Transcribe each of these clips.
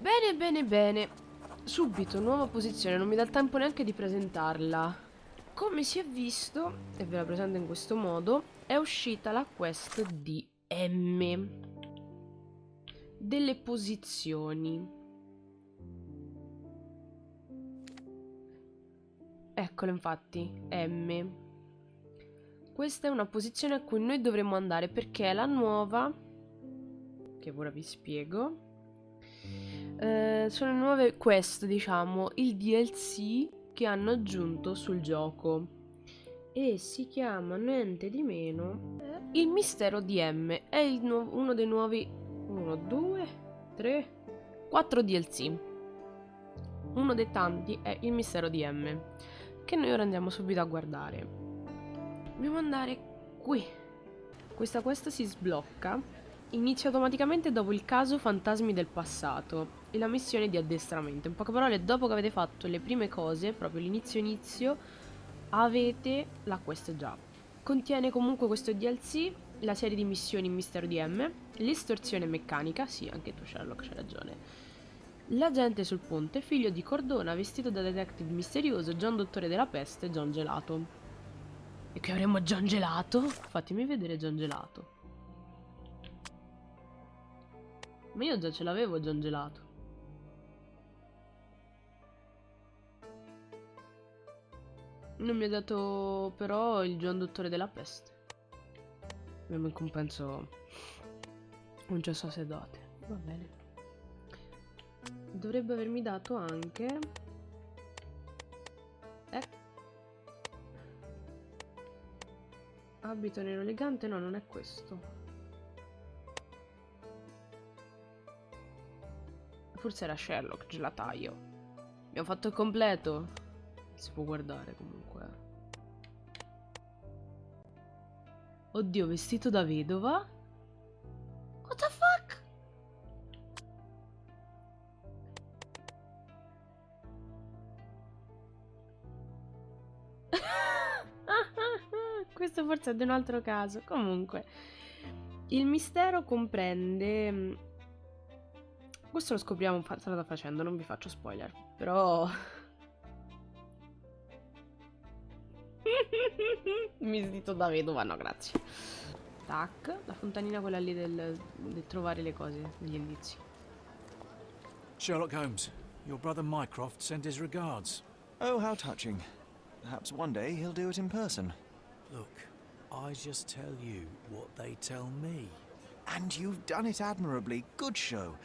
Bene, bene, bene. Subito, nuova posizione, non mi dà il tempo neanche di presentarla. Come si è visto, e ve la presento in questo modo, è uscita la quest di M. Delle posizioni. Eccolo infatti, M. Questa è una posizione a cui noi dovremmo andare perché è la nuova, che ora vi spiego. Sono nuove quest, diciamo, il DLC che hanno aggiunto sul gioco. E si chiama niente di meno il Mistero di M. È uno dei nuovi 1, 2, 3, 4 DLC. Uno dei tanti è il Mistero di M, che noi ora andiamo subito a guardare. Dobbiamo andare qui. Questa quest si sblocca. Inizia automaticamente dopo il caso Fantasmi del passato e la missione di addestramento. In poche parole, dopo che avete fatto le prime cose, proprio l'inizio, avete la quest già. Contiene comunque questo DLC, la serie di missioni Mistero di M, l'estorsione meccanica, sì, anche tu Sherlock, c'hai ragione. L'agente sul ponte, figlio di Cordona, vestito da detective misterioso, John Dottore della peste, John Gelato. E che avremo John Gelato? Fatemi vedere John Gelato. Ma io già ce l'avevo John Gelato. Non mi ha dato però il John Dottore della peste. Abbiamo in compenso un cesso sedate. Va bene. Dovrebbe avermi dato anche... Abito nero elegante? No, non è questo. Forse era Sherlock, gelataio. Abbiamo fatto il completo. Si può guardare comunque. Oddio, vestito da vedova? What the fuck? Questo forse è di un altro caso. Comunque, il mistero comprende... Questo lo scopriamo strada facendo, non vi faccio spoiler. Però... Vestito da vedova, no grazie. Tac, la fontanina quella lì del trovare le cose, gli indizi. Sherlock Holmes, your brother Mycroft sent his regards. Oh, how touching. Perhaps one day he'll do it in person. Look, I just tell you what they tell me. And you've done it admirably. Good show.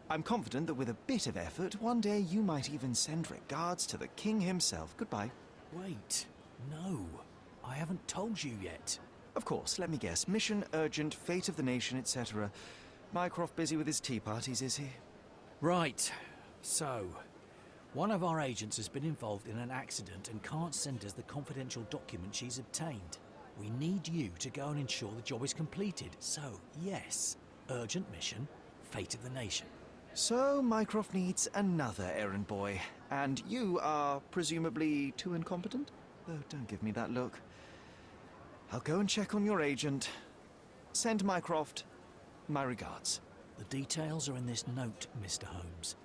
I'm confident that with a bit of effort, one day you might even send regards to the king himself. Goodbye. Wait, no, I haven't told you yet. Of course, let me guess. Mission urgent, fate of the nation, etc. Mycroft busy with his tea parties, is he? Right, so, one of our agents has been involved in an accident and can't send us the confidential document she's obtained. We need you to go and ensure the job is completed. So, yes, urgent mission, fate of the nation. So, Mycroft needs another errand boy. And you are presumably too incompetent? Oh, don't give me that look. I'll go and check on your agent. Send Mycroft my regards. The details are in this note, Mr. Holmes.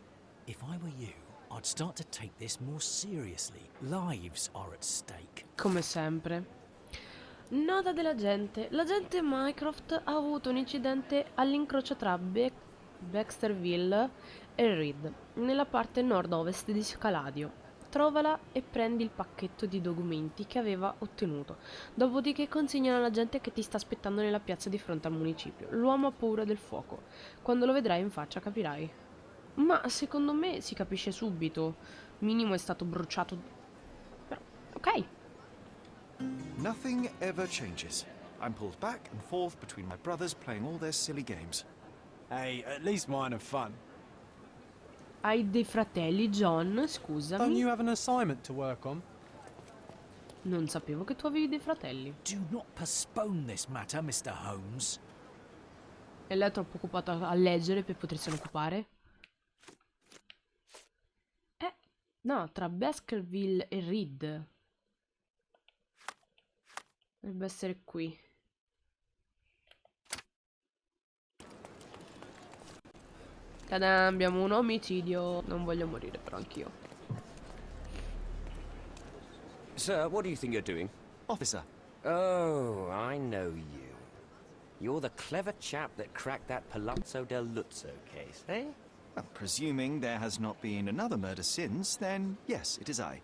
If I were you, I'd start to take this more seriously. Lives are at stake. Come sempre. Nota dell'agente. L'agente Mycroft ha avuto un incidente all'incrocio tra Baxterville e Reed, nella parte nord-ovest di Scaladio. Trovala e prendi il pacchetto di documenti che aveva ottenuto. Dopodiché consegnala all'agente che ti sta aspettando nella piazza di fronte al municipio. L'uomo ha paura del fuoco. Quando lo vedrai in faccia capirai. Ma secondo me si capisce subito. Minimo è stato bruciato. Però, ok. Nothing ever changes. I'm pulled back and forth between my brothers playing all their silly games. Hey, at least mine are fun. Hai dei fratelli, John? Don't Scusami. you have an assignment to work on? Non sapevo che tu avevi dei fratelli. Do not postpone this matter, Mr. Holmes. E lei è troppo occupata a leggere per potersene occupare? No, tra Baskerville e Reed. Dovrebbe essere qui. Tada, abbiamo un omicidio. Non voglio morire però anch'io. Sir, what do you think you're doing? Officer, Oh, I know you. You're the clever chap that cracked that Palazzo del Luzzo case, eh? well, presuming there has not been another murder since, then yes, it is I.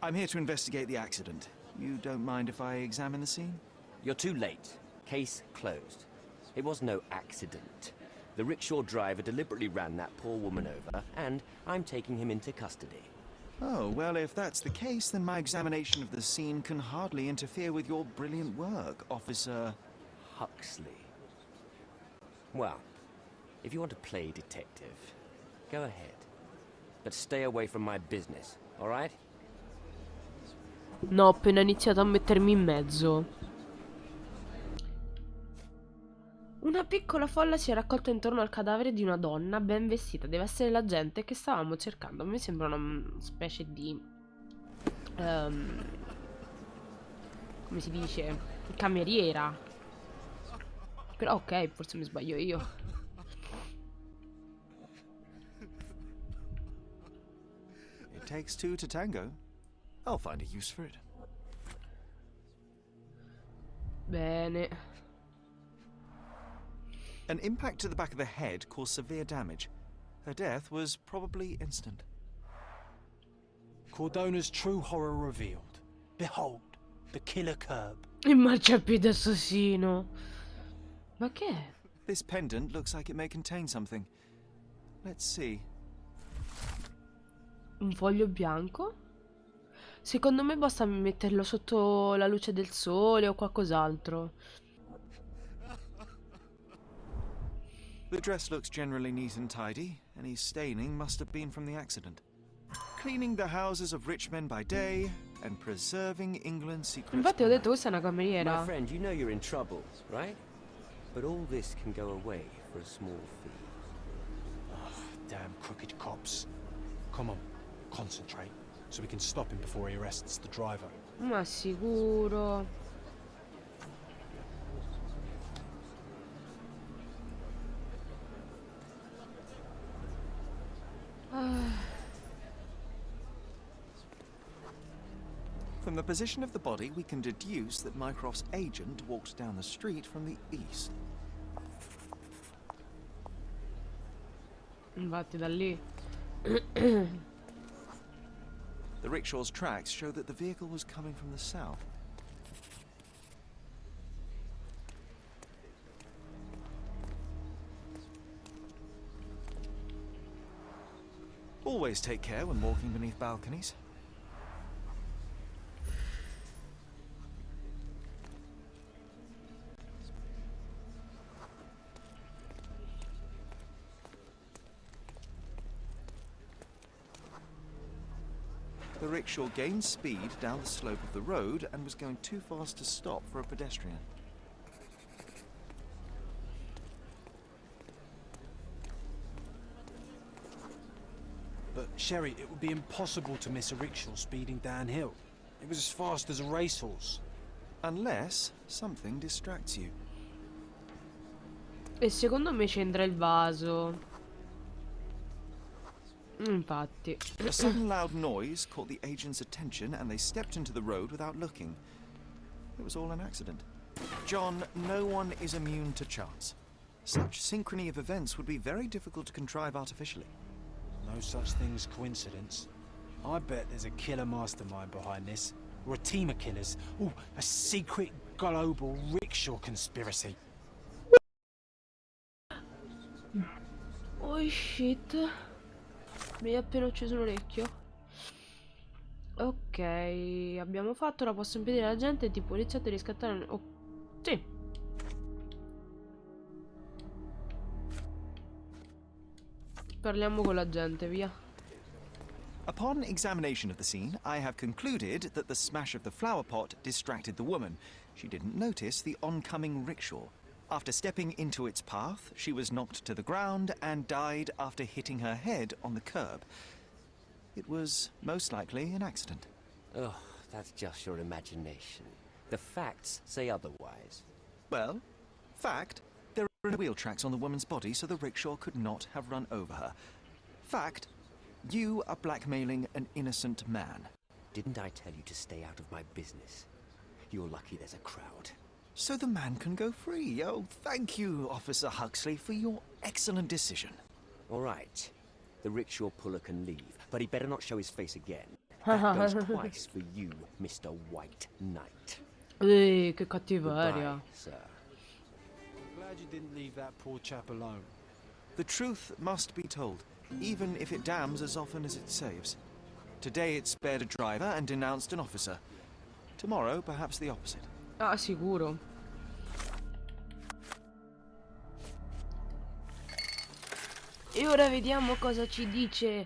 I'm here to investigate the accident. You don't mind if I examine the scene? You're too late. Case closed. It was no accident. The rickshaw driver deliberately ran that poor woman over, and I'm taking him into custody. Oh, well, if that's the case, then my examination of the scene can hardly interfere with your brilliant work, Officer... Huxley. Well, if you want to play detective, go ahead. But stay away from my business, all right? No, ho appena iniziato a mettermi in mezzo. Una piccola folla si è raccolta intorno al cadavere di una donna ben vestita. Deve essere la gente che stavamo cercando. A me sembra una specie di... come si dice? Cameriera. Però ok, forse mi sbaglio io. It takes two to tango. I'll find a use for it. Bene. An impact to the back of the head caused severe damage. Her death was probably instant. Cordona's true horror revealed. Behold, the killer curb. Il marciapiede assassino. Ma che è? This pendant looks like it may contain something. Let's see. Un foglio bianco? Secondo me basta metterlo sotto la luce del sole o qualcos'altro. The dress looks generally neat and tidy. Any staining must have been from the accident. Cleaning the houses of rich men by day and preserving England's secrets. Infatti ho detto questa è una My cameriera. friend, you know you're in trouble, right? But all this can go away for a small fee. Damn crooked cops. Come on, concentrate, so we can stop him before he arrests the driver. Ma sicuro. From the position of the body, we can deduce that Mycroft's agent walked down the street from the east. Infatti da lì. The rickshaw's tracks show that the vehicle was coming from the south. Always take care when walking beneath balconies. The rickshaw gained speed down the slope of the road and was going too fast to stop for a pedestrian. But, Sherry, it would be impossible to miss a rickshaw speeding downhill. It was as fast as a racehorse. Unless something distracts you. E secondo me c'entra il vaso. Infatti. A sudden loud noise caught the agent's attention and they stepped into the road without looking. It was all an accident. John, no one is immune to chance. Such synchrony of events would be very difficult to contrive artificially. No such thing as coincidence. I bet there's a killer mastermind behind this. Or a team of killers. Ooh, a secret global rickshaw conspiracy. Oh shit. Mi hai appena ucciso un orecchio. Ok, abbiamo fatto. Ora posso impedire alla gente di polizia di riscattare. Oh, sì. Parliamo con la gente, via. Upon examination of the scene, I have concluded that the smash of the flower pot distracted the woman. She didn't notice the oncoming rickshaw. After stepping into its path, she was knocked to the ground and died after hitting her head on the curb. It was most likely an accident. Oh, that's just your imagination. The facts say otherwise. Well, fact, there There are wheel tracks on the woman's body, so the rickshaw could not have run over her. Fact, you are blackmailing an innocent man. Didn't I tell you to stay out of my business? You're lucky there's a crowd. So the man can go free. Oh, thank you, Officer Huxley, for your excellent decision. All right. The rickshaw puller can leave, but he better not show his face again. That goes twice for you, Mr. White Knight. Che cattiveria. Goodbye, sir. Glad you didn't leave that poor chap alone. The truth must be told, even if it damns as often as it saves. Today it spared a driver and denounced an officer. Tomorrow, perhaps the opposite. Ah, sicuro. E ora vediamo cosa ci dice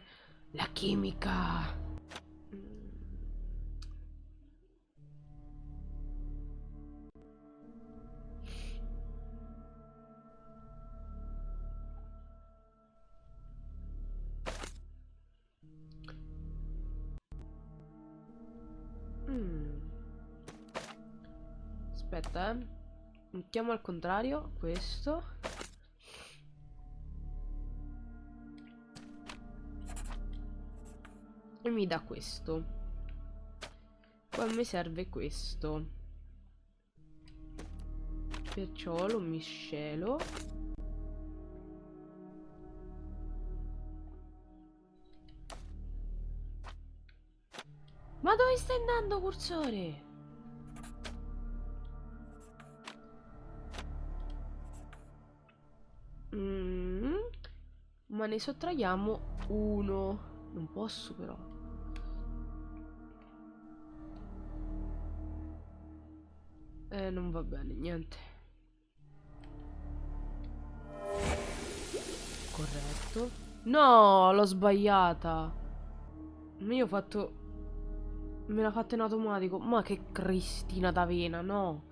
la chimica. Aspetta, mettiamo al contrario questo. E mi dà questo. Poi mi serve questo. Perciò lo miscelo. Ma dove stai andando, cursore? Ma ne sottraiamo uno. Non posso però. Non va bene, niente. Corretto. No, l'ho sbagliata. Io ho fatto... Me l'ha fatta in automatico. Ma che Cristina d'Avena, no.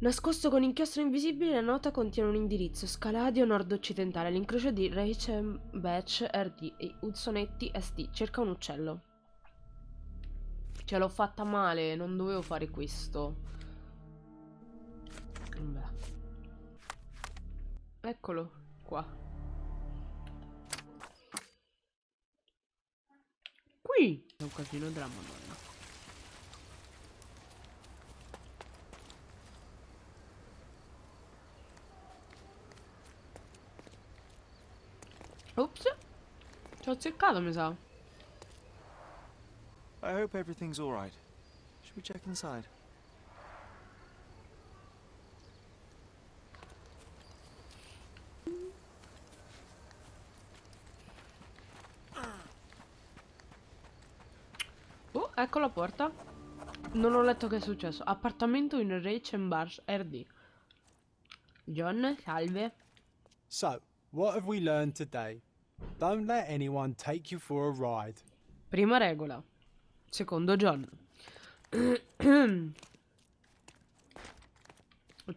Nascosto con inchiostro invisibile, la nota contiene un indirizzo: Scaladio nord-occidentale, l'incrocio di Rachel Batch RD e Udsonetti ST. Cerca un uccello. Ce l'ho fatta male, non dovevo fare questo. Vabbè. Eccolo qua. Qui è un casino della Madonna. Ops. Ci ho azzeccato, mi sa. I hope everything's all right. Should we check inside? Oh, ecco la porta. Non ho letto che è successo. Appartamento in Reichenbach RD. John, salve. So, what have we learned today? Don't let anyone take you for a ride. Prima regola. Secondo John. Porta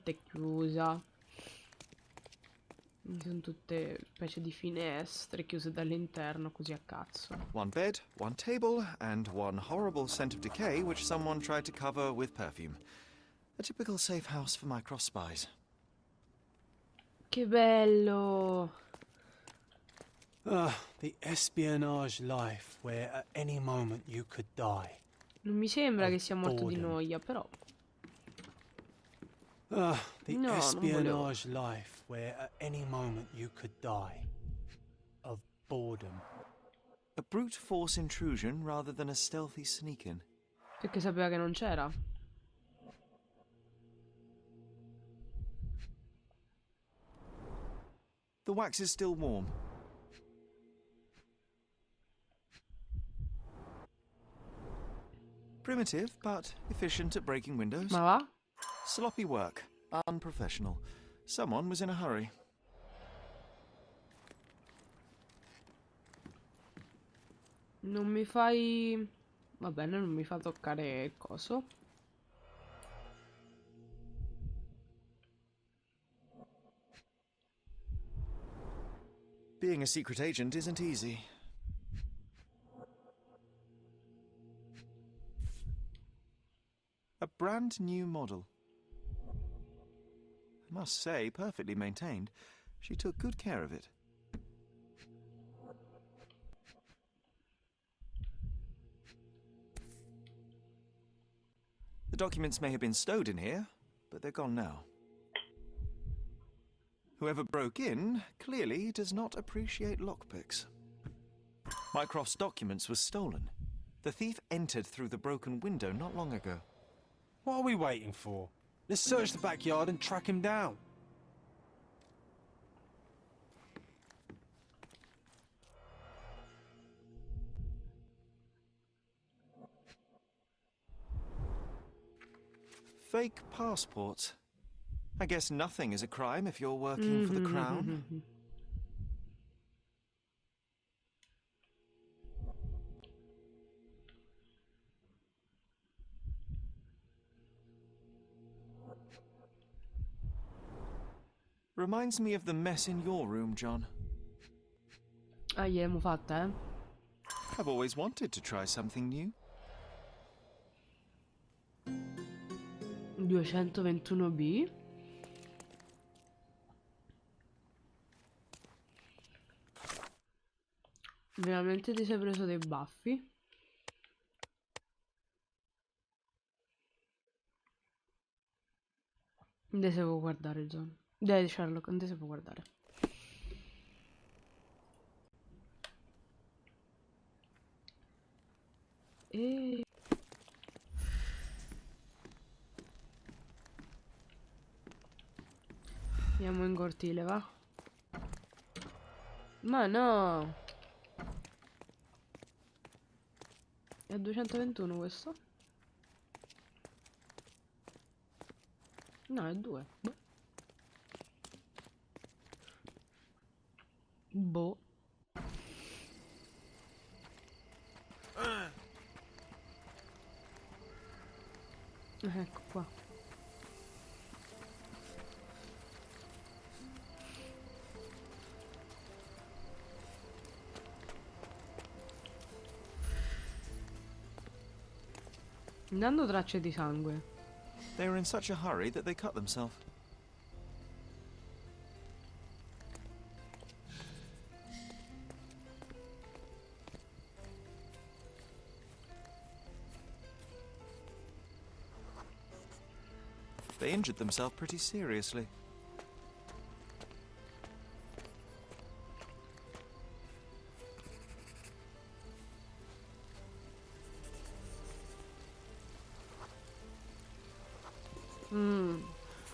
è chiusa. Sono tutte specie di finestre chiuse dall'interno, così a cazzo. One bed, one table, and one horrible scent of decay which someone tried to cover with perfume. A typical safe house for Mycroft spies. Che bello! The espionage life where at any moment you could die. Non mi sembra che sia morto di noia, però. The No, espionage life where at any moment you could die. Of boredom. A brute force intrusion rather than a stealthy sneak-in. Perché sapeva che non c'era. The wax is still warm. Primitive, but efficient at breaking windows. Ma va? Sloppy work. Unprofessional. Someone was in a hurry. Non mi fai... Va bene, non mi fa toccare il coso. Being a secret agent isn't easy. A brand new model. Must say, perfectly maintained. She took good care of it. The documents may have been stowed in here, but they're gone now. Whoever broke in clearly does not appreciate lockpicks. Mycroft's documents were stolen. The thief entered through the broken window not long ago. What are we waiting for? Let's search the backyard and track him down. Fake passports. I guess nothing is a crime if you're working for the Crown. Reminds me of the mess in your room, John. Ah, gliel'abbiamo fatta, I've always wanted to try something new. 221B. Veramente ti sei preso dei baffi? Non te si può guardare, John. Dai, Sherlock, non te si può guardare. E... andiamo in cortile, va? Ma no! È 221 questo? No, è 2. Boh. Ecco qua. Dando tracce di sangue. They were in such a hurry that they cut themselves. They injured themselves pretty seriously.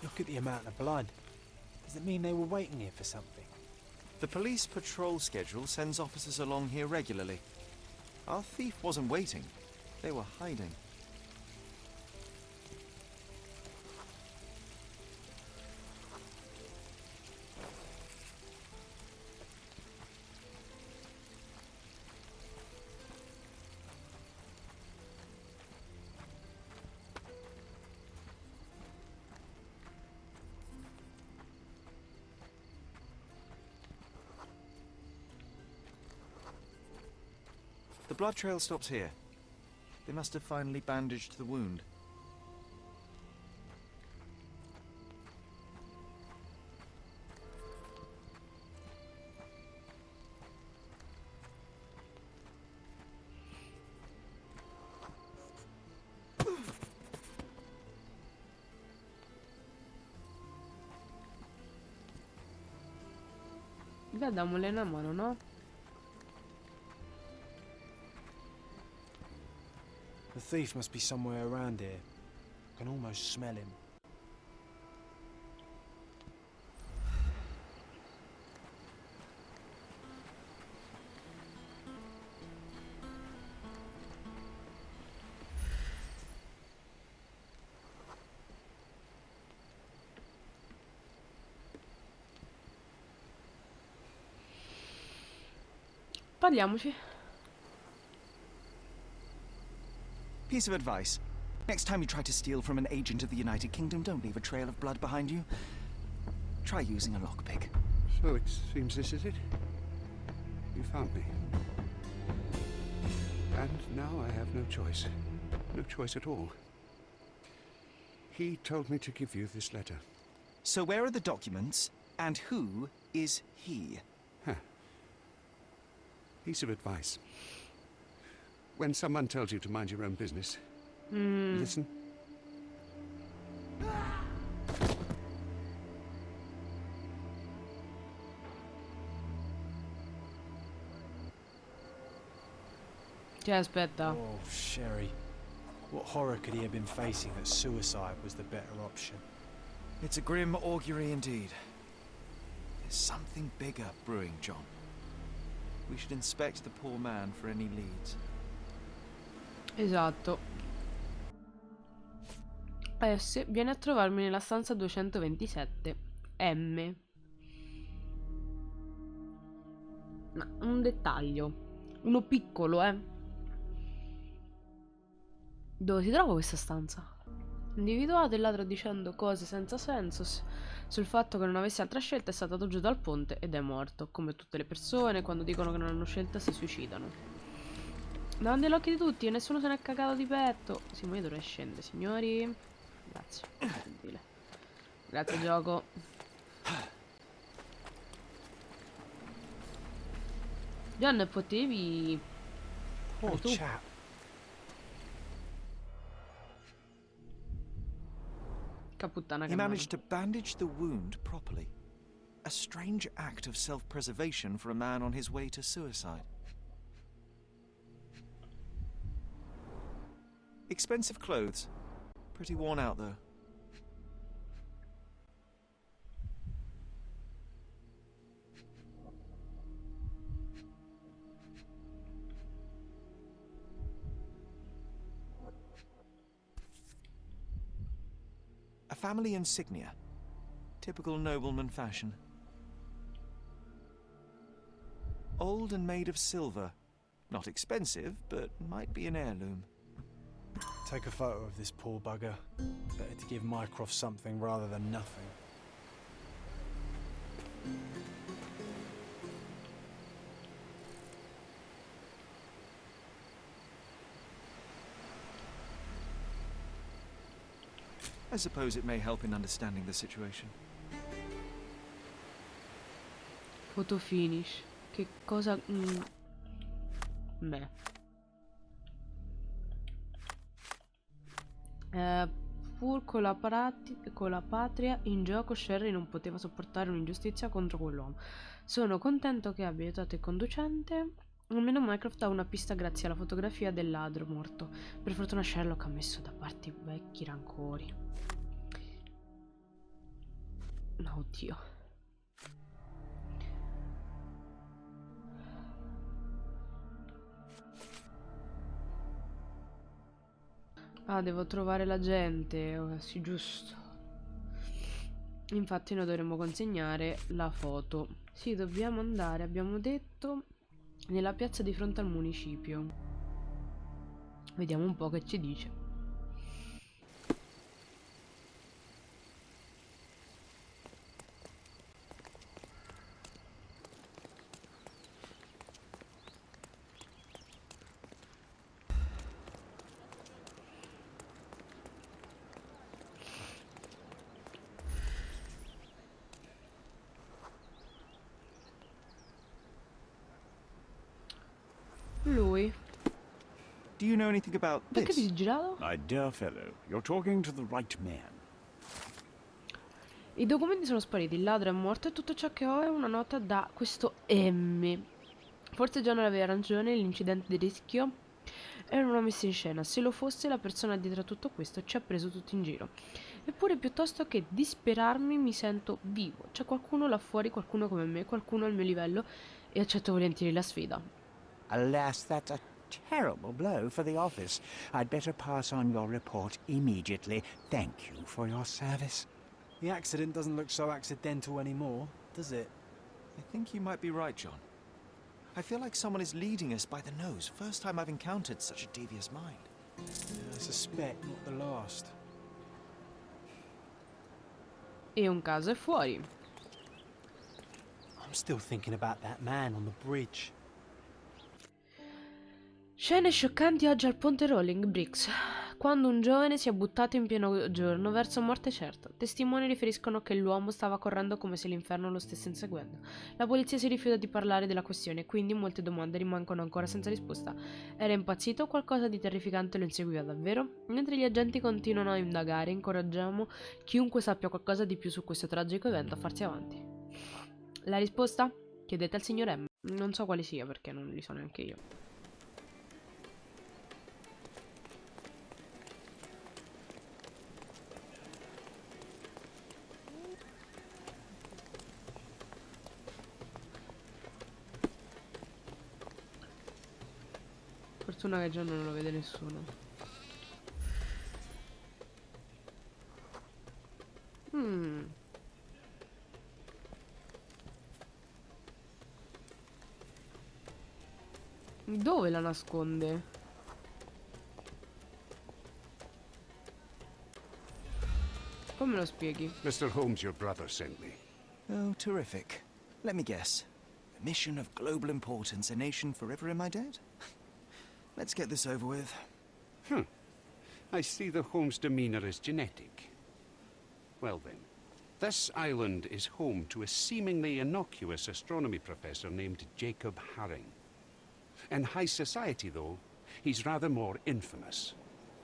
Look at the amount of blood. Does it mean they were waiting here for something? The police patrol schedule sends officers along here regularly. Our thief wasn't waiting. They were hiding. The blood trail stops here. They must have finally bandaged the wound. Beh, damole una mano, no? The thief must be somewhere around here. I can almost smell him. Parliamoci. Piece of advice. Next time you try to steal from an agent of the United Kingdom, don't leave a trail of blood behind you. Try using a lockpick. So it seems this is it. You found me. And now I have no choice. No choice at all. He told me to give you this letter. So where are the documents, and who is he? Piece of advice. When someone tells you to mind your own business, listen. Cioè, aspetta. Oh, Sherry. What horror could he have been facing that suicide was the better option? It's a grim augury indeed. There's something bigger brewing, John. We should inspect the poor man for any leads. Esatto. S viene a trovarmi nella stanza 227. M. Ma un dettaglio. Uno piccolo, Dove si trova questa stanza? Individuato, il ladro dicendo cose senza senso sul fatto che non avesse altra scelta è stato giù dal ponte ed è morto. Come tutte le persone, quando dicono che non hanno scelta si suicidano. Davanti agli occhi di tutti e nessuno se n'è cagato di petto. Sì, ma io dovrei scendere, signori. Grazie. Gentile. Grazie, gioco. John, potevi... Poor tu. chap. Caputtana He che managed to bandage the wound properly. A strange act of self-preservation for a man on his way to suicide. Expensive clothes. Pretty worn out, though. A family insignia. Typical nobleman fashion. Old and made of silver. Not expensive, but might be an heirloom. Take a photo of this poor bugger. Better to give Mycroft something rather than nothing. I suppose it may help in understanding the situation. Photo finish. Che cosa... Beh. Pur con la patria in gioco, Sherry non poteva sopportare un'ingiustizia contro quell'uomo. Sono contento che abbia aiutato il conducente. Almeno Mycroft ha una pista grazie alla fotografia del ladro morto. Per fortuna Sherlock ha messo da parte i vecchi rancori. Oddio. Ah, devo trovare la gente. Sì, giusto. Infatti noi dovremmo consegnare la foto. Sì, dobbiamo andare, abbiamo detto, nella piazza di fronte al municipio. Vediamo un po' che ci dice. Lui. Do you know anything about Perché ti this? sei girato? My dear fellow, you're talking to the right man. I documenti sono spariti, il ladro è morto e tutto ciò che ho è una nota da questo M. Forse John aveva ragione, l'incidente di rischio era una messa in scena. Se lo fosse, la persona dietro a tutto questo ci ha preso tutti in giro. Eppure, piuttosto che disperarmi, mi sento vivo. C'è qualcuno là fuori, qualcuno come me, qualcuno al mio livello e accetto volentieri la sfida. Alas, that's a terrible blow for the office. I'd better pass on your report immediately. Thank you for your service. The accident doesn't look so accidental anymore, does it? I think you might be right, John. I feel like someone is leading us by the nose. First time I've encountered such a devious mind. Yeah, I suspect not the last. E un caso è fuori. I'm still thinking about that man on the bridge. Scene scioccanti oggi al ponte Rolling Bricks. quando un giovane si è buttato in pieno giorno verso morte certa. Testimoni riferiscono che l'uomo stava correndo come se l'inferno lo stesse inseguendo. La polizia si rifiuta di parlare della questione, quindi molte domande rimangono ancora senza risposta. Era impazzito o qualcosa di terrificante lo inseguiva davvero? Mentre gli agenti continuano a indagare, incoraggiamo chiunque sappia qualcosa di più su questo tragico evento a farsi avanti. La risposta? Chiedete al signor M. Non so quale sia perché non li so neanche io. Fortuna che già non lo vede nessuno. Dove la nasconde? Come lo spieghi? Mr. Holmes, your brother sent me. Oh, terrific. Let me guess. A mission of global importance, a nation forever in my debt? Let's get this over with. I see the Holmes demeanor is genetic. Well then, this island is home to a seemingly innocuous astronomy professor named Jacob Haring. In high society, though, he's rather more infamous.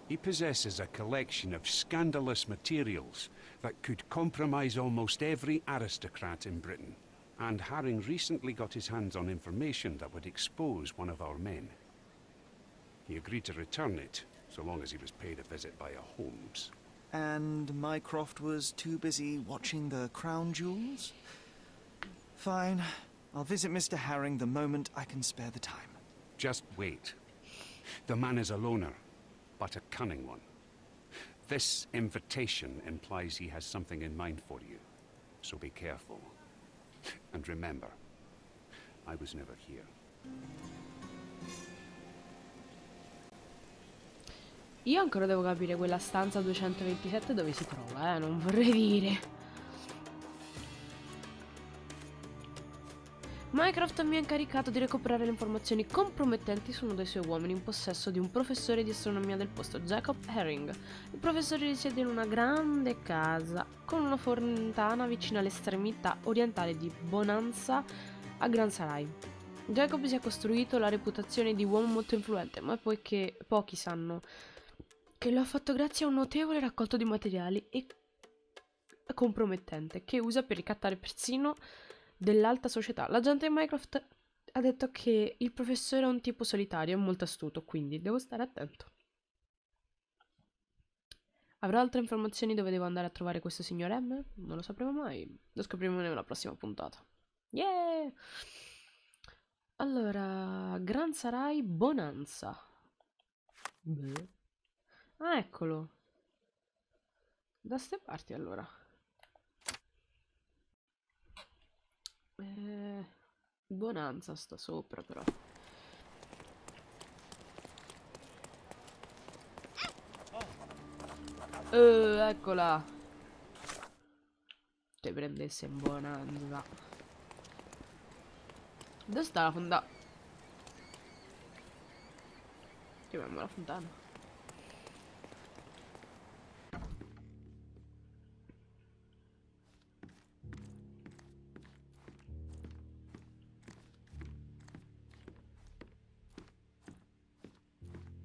He possesses a collection of scandalous materials that could compromise almost every aristocrat in Britain. And Haring recently got his hands on information that would expose one of our men. He agreed to return it, so long as he was paid a visit by a Holmes. And Mycroft was too busy watching the crown jewels? Fine. I'll visit Mr. Haring the moment I can spare the time. Just wait. The man is a loner, but a cunning one. This invitation implies he has something in mind for you, so be careful. And remember, I was never here. Io ancora devo capire quella stanza 227 dove si trova, non vorrei dire. Mycroft mi ha incaricato di recuperare le informazioni compromettenti su uno dei suoi uomini in possesso di un professore di astronomia del posto, Jacob Haring. Il professore risiede in una grande casa con una fontana vicino all'estremità orientale di Bonanza a Gran Sarai. Jacob si è costruito la reputazione di uomo molto influente, ma poiché pochi sanno che lo ha fatto grazie a un notevole raccolto di materiali e compromettente che usa per ricattare persino dell'alta società. L'agente Mycroft ha detto che il professore è un tipo solitario e molto astuto, quindi devo stare attento. Avrò altre informazioni dove devo andare a trovare questo signor M? Non lo sapremo mai. Lo scopriremo nella prossima puntata. Yeah! Allora, Gran Sarai Bonanza. Beh. Ah, eccolo. Da ste parti allora. Bonanza sta sopra però. Eccola. Te prendesse in Bonanza. Dove sta la fontana? Chiamiamo la fontana.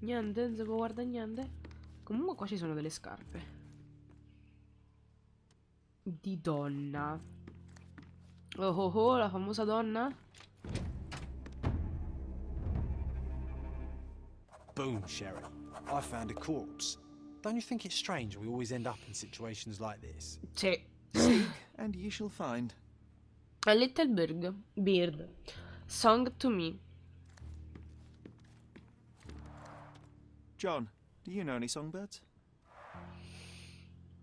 Niente, non si può guardare niente. Comunque qua ci sono delle scarpe. Di donna. Oh oh oh, la famosa donna. Boom, Sherry. I found a corpse. Don't you think it's strange we always end up in situations like this? Sì. Seek, and ye shall find. A Little Bird. Song to me. John, do you know any songbirds?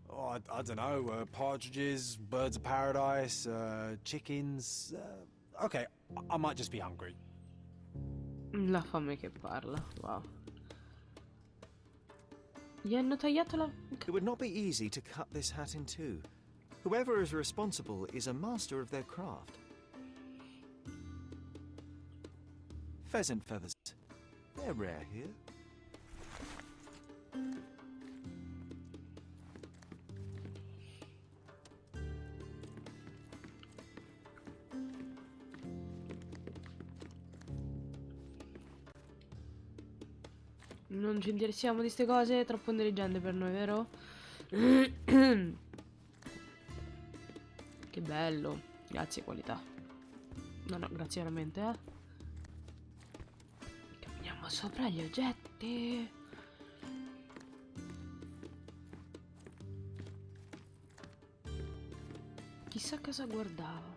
Oh, I don't know. Partridges, birds of paradise, chickens. Okay, I might just be hungry. La fame che parla. Wow. Gli hanno tagliato la... It would not be easy to cut this hat in two. Whoever is responsible is a master of their craft. Pheasant feathers. They're rare here. Non ci interessiamo di ste cose, è troppo intelligente per noi, vero? Che bello. Grazie, qualità. No, no, grazie veramente, eh. Camminiamo sopra gli oggetti. Chissà cosa guardava.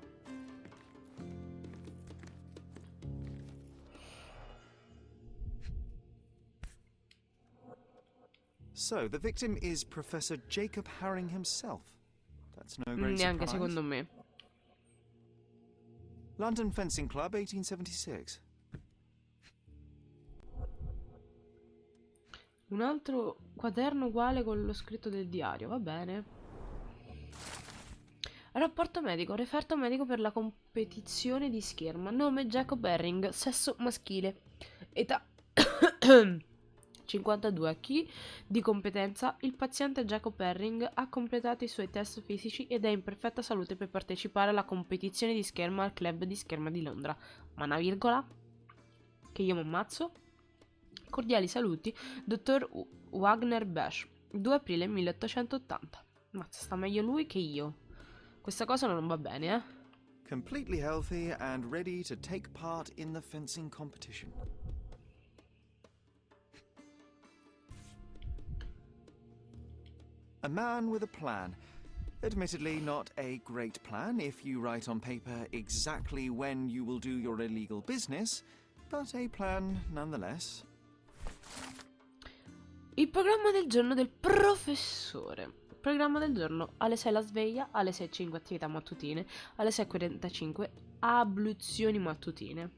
So, the victim is Professor Jacob Haring himself. That's no great Neanche surprise. secondo me. London Fencing Club, 1876. Un altro quaderno uguale con lo scritto del diario, va bene. Rapporto medico, referto medico per la competizione di scherma. Nome Jacob Herring, sesso maschile. Età 52. Chi di competenza? Il paziente Jacob Herring ha completato i suoi test fisici ed è in perfetta salute per partecipare alla competizione di scherma al club di scherma di Londra. Ma una virgola? Che io mi ammazzo? Cordiali saluti, dottor Wagner Bash, 2 aprile 1880. Mazza, sta meglio lui che io. Questa cosa non va bene, eh? Completely healthy and ready to take part in the fencing competition. A man with a plan. Admittedly, not a great plan if you write on paper exactly when you will do your illegal business, but a plan nonetheless. Il programma del giorno del professore. Programma del giorno: alle 6 la sveglia, alle 6:05 attività mattutine, alle 6:45 abluzioni mattutine,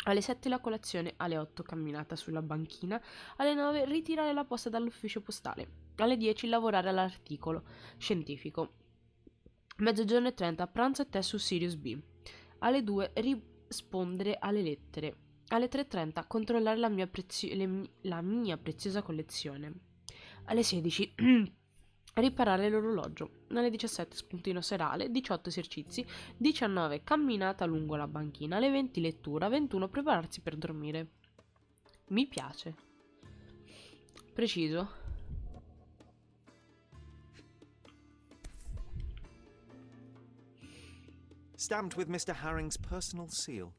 alle 7 la colazione, alle 8 camminata sulla banchina, alle 9 ritirare la posta dall'ufficio postale, alle 10 lavorare all'articolo scientifico, mezzogiorno e 30 pranzo e tè su Sirius B, alle 2 rispondere alle lettere, alle 3:30 controllare la mia preziosa collezione, alle 16 riparare l'orologio, alle 17 spuntino serale, 18 esercizi, 19 camminata lungo la banchina, alle 20 lettura, 21 prepararsi per dormire. Mi piace. Preciso. Stamped with Mr. Haring's personal seal.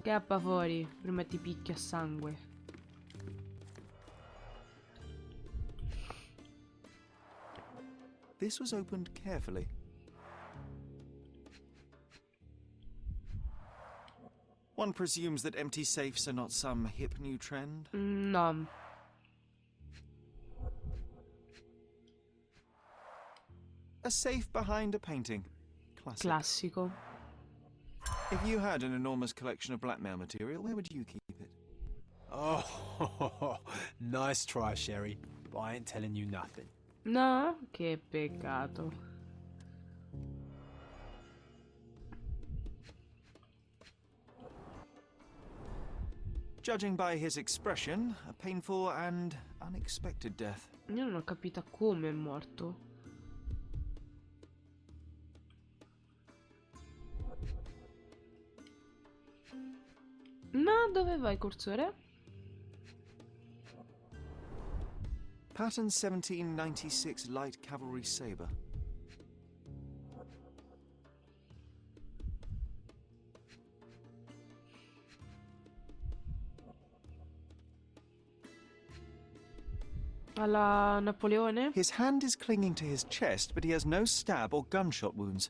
Scappa fuori, prima ti picchia a sangue. This was opened carefully. One presumes that empty safes are not some hip new trend. No. A safe behind a painting. Classic. Classico. If you had an enormous collection of blackmail material, where would you keep it? Oh, nice try, Sherry. But I ain't telling you nothing. No? Che peccato. Judging by his expression, a painful and unexpected death. Io non ho capito come è morto. Ma dove vai, cursore? Pattern 1796 light cavalry saber. Alla Napoleone? His hand is clinging to his chest, but he has no stab or gunshot wounds.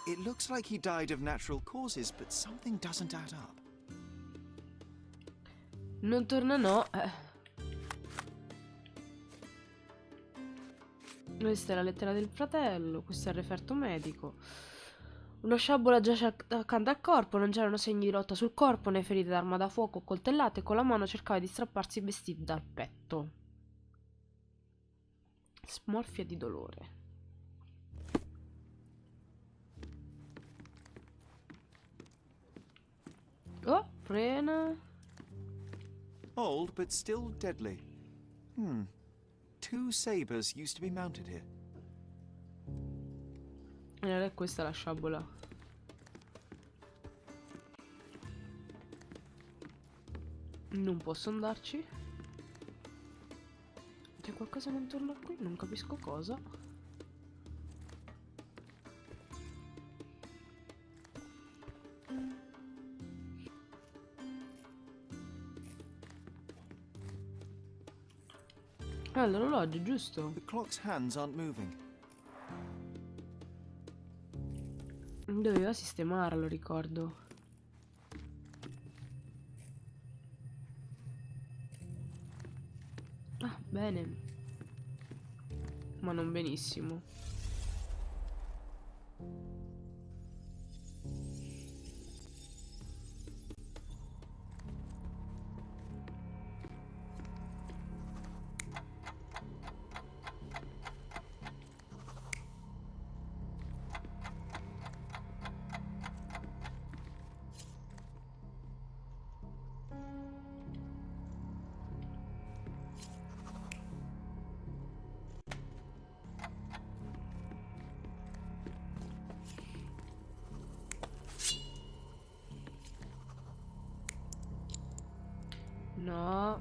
It looks like he died of natural causes, but something doesn't add up. Non torna, no. Questa è la lettera del fratello, questo è il referto medico. Una sciabola giace accanto al corpo, non c'erano segni di lotta sul corpo, né ferite d'arma da fuoco o coltellate, con la mano cercava di strapparsi i vestiti dal petto. Smorfia di dolore. Oh, frena. Old, but still deadly. 2 sabers used to be mounted here. Allora è questa la sciabola. Non posso andarci. C'è qualcosa che non torna qui? Non capisco cosa. Ah, l'orologio, giusto? The clock's hands aren't moving. Doveva sistemarlo, ricordo. Ah, bene. Ma non benissimo. No.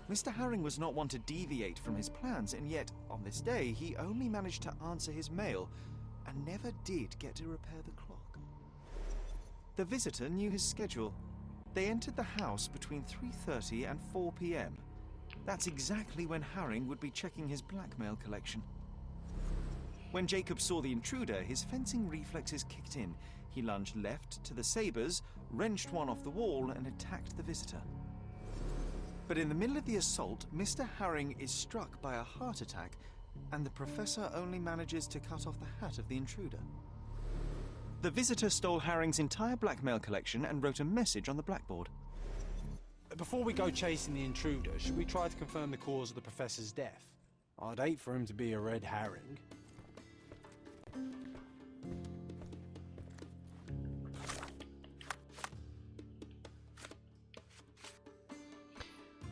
Mr. Herring was not one to deviate from his plans, and yet, on this day, he only managed to answer his mail and never did get to repair the clock. The visitor knew his schedule. They entered the house between 3:30 and 4 p.m. That's exactly when Herring would be checking his blackmail collection. When Jacob saw the intruder, his fencing reflexes kicked in. He lunged left to the sabers, wrenched one off the wall, and attacked the visitor. But in the middle of the assault, Mr. Herring is struck by a heart attack, and the professor only manages to cut off the hat of the intruder. The visitor stole Herring's entire blackmail collection and wrote a message on the blackboard. Before we go chasing the intruder, should we try to confirm the cause of the professor's death? I'd hate for him to be a red herring.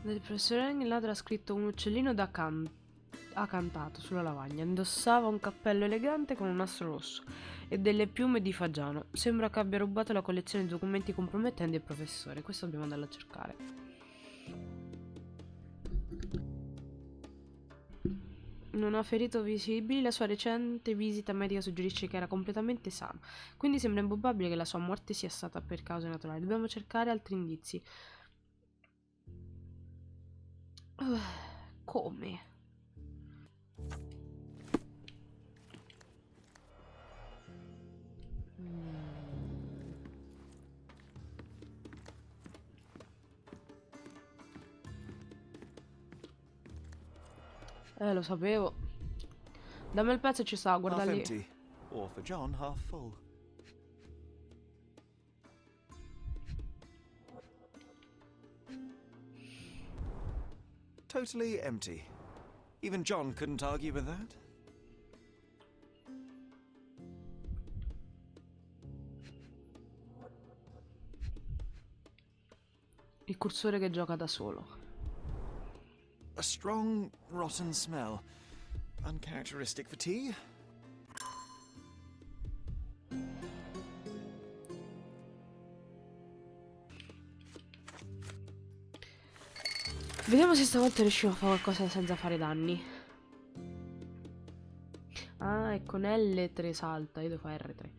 Il professor Herring, il ladro, ha scritto un uccellino ha cantato sulla lavagna. Indossava un cappello elegante con un nastro rosso e delle piume di fagiano. Sembra che abbia rubato la collezione di documenti compromettenti del professore. Questo dobbiamo andarlo a cercare. Non ha ferito visibili, la sua recente visita medica suggerisce che era completamente sano, quindi sembra improbabile che la sua morte sia stata per cause naturali. Dobbiamo cercare altri indizi. Come? Lo sapevo. Dammi il pezzo e ci sta a guardare Half lì. empty, or for John, half full. Totally empty. Even John couldn't argue with that. Il cursore che gioca da solo. A strong, rotten smell. Uncharacteristic for tea. Vediamo se stavolta riusciamo a fare qualcosa senza fare danni. Ah, e con L3 salta, io devo fare R3.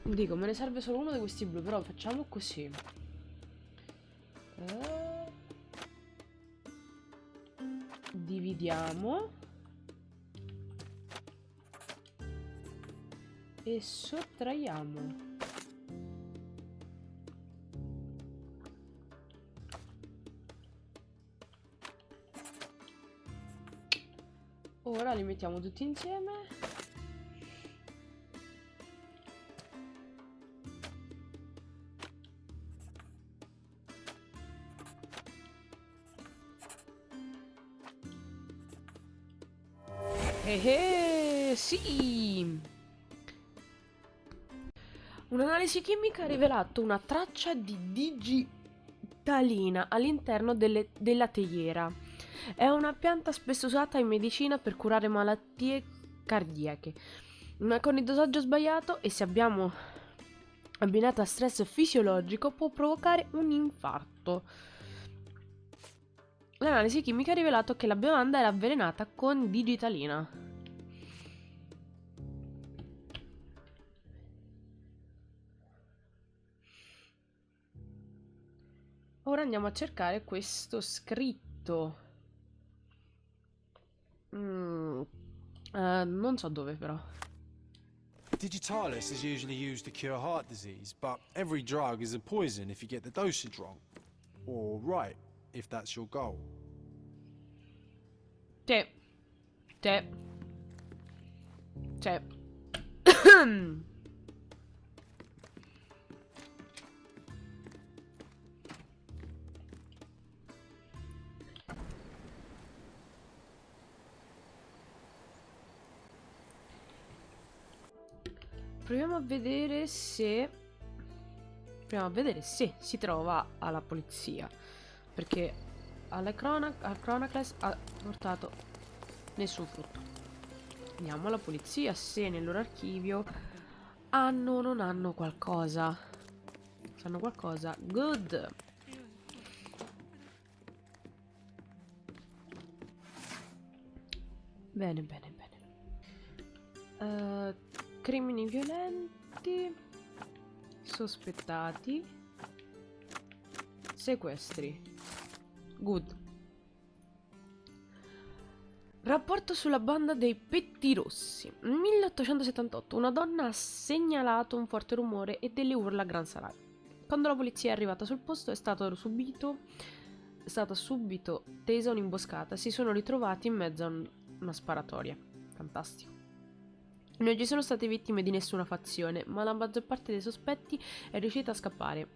Dico, me ne serve solo uno di questi blu, però facciamo così. Dividiamo. E sottraiamo. Ora li mettiamo tutti insieme. Sì! Un'analisi chimica ha rivelato una traccia di digitalina all'interno della teiera. È una pianta spesso usata in medicina per curare malattie cardiache, ma con il dosaggio sbagliato e se abbiamo abbinato a stress fisiologico può provocare un infarto. L'analisi chimica ha rivelato che la bevanda era avvelenata con digitalina. Ora andiamo a cercare questo scritto. Non so dove però. Digitalis is usually used to cure heart disease, but every drug is a poison if you get the dosage wrong. Or right, if that's your goal. C'è. Proviamo a vedere se si trova alla polizia. Perché al Chronicles ha portato nessun frutto. Andiamo alla polizia se nel loro archivio hanno o non hanno qualcosa. Se hanno qualcosa, good. Bene. Crimini violenti, sospettati, sequestri. Good. Rapporto sulla banda dei pettirossi. Nel 1878 una donna ha segnalato un forte rumore e delle urla a gran salario. Quando la polizia è arrivata sul posto è stata subito tesa un'imboscata. Si sono ritrovati in mezzo a una sparatoria. Fantastico. Non ci sono state vittime di nessuna fazione, ma la maggior parte dei sospetti è riuscita a scappare.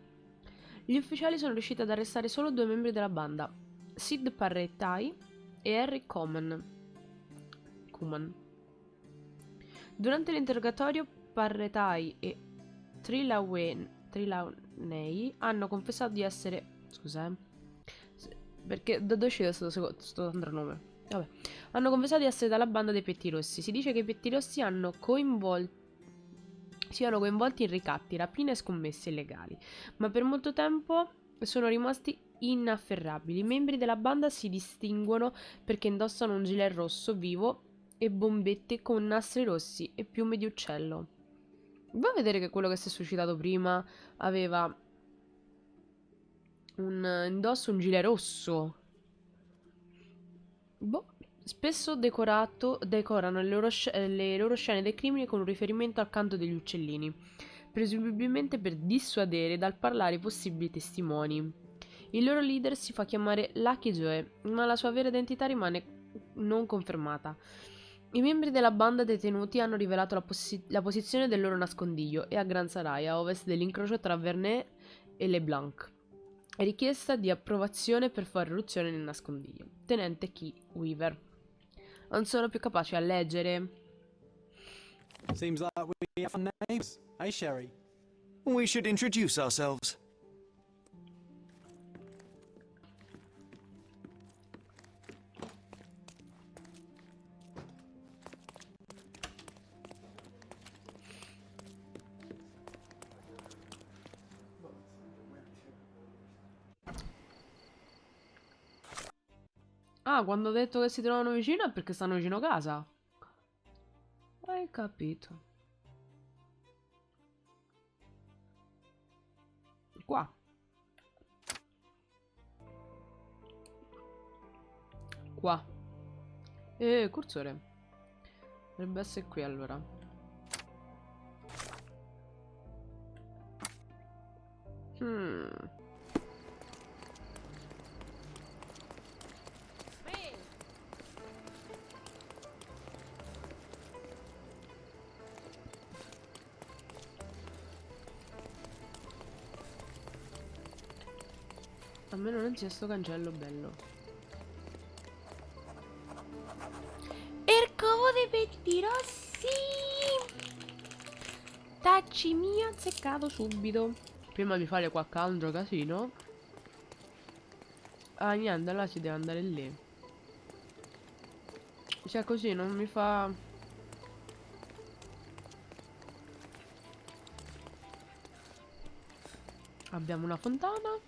Gli ufficiali sono riusciti ad arrestare solo 2 membri della banda, Sid Parretai e Harry Kuman. Durante l'interrogatorio, Parretai e Trelawney hanno confessato di essere... Scusa, perché da dove c'è questo altro nome? Vabbè. Hanno confessato di essere dalla banda dei pettirossi. Si dice che i pettirossi siano coinvolti in ricatti, rapine e scommesse illegali, ma per molto tempo sono rimasti inafferrabili. I membri della banda si distinguono perché indossano un gilet rosso vivo e bombette con nastri rossi e piume di uccello. Vuoi vedere che quello che si è suicidato prima aveva indosso un gilet rosso? Boh. Spesso decorano le loro scene dei crimini con un riferimento al canto degli uccellini, presumibilmente per dissuadere dal parlare i possibili testimoni. Il loro leader si fa chiamare Lucky Joe, ma la sua vera identità rimane non confermata. I membri della banda detenuti hanno rivelato la posizione del loro nascondiglio è a Gran Sarai, a ovest dell'incrocio tra Vernet e LeBlanc. Richiesta di approvazione per fare irruzione nel nascondiglio. Tenente Key Weaver. Non sono più capace a leggere. Seems like we have names, eh, Sherry? We should introduce ourselves. Ah, quando ho detto che si trovano vicino è perché stanno vicino a casa. Hai capito. Qua. Qua. Cursore. Dovrebbe essere qui allora. Almeno non sia sto cancello bello. Il covo dei petti rossi! Tacci mio azzeccato subito. Prima di fare qualche altro casino. Ah niente, allora si deve andare lì. Cioè così non mi fa... Abbiamo una fontana.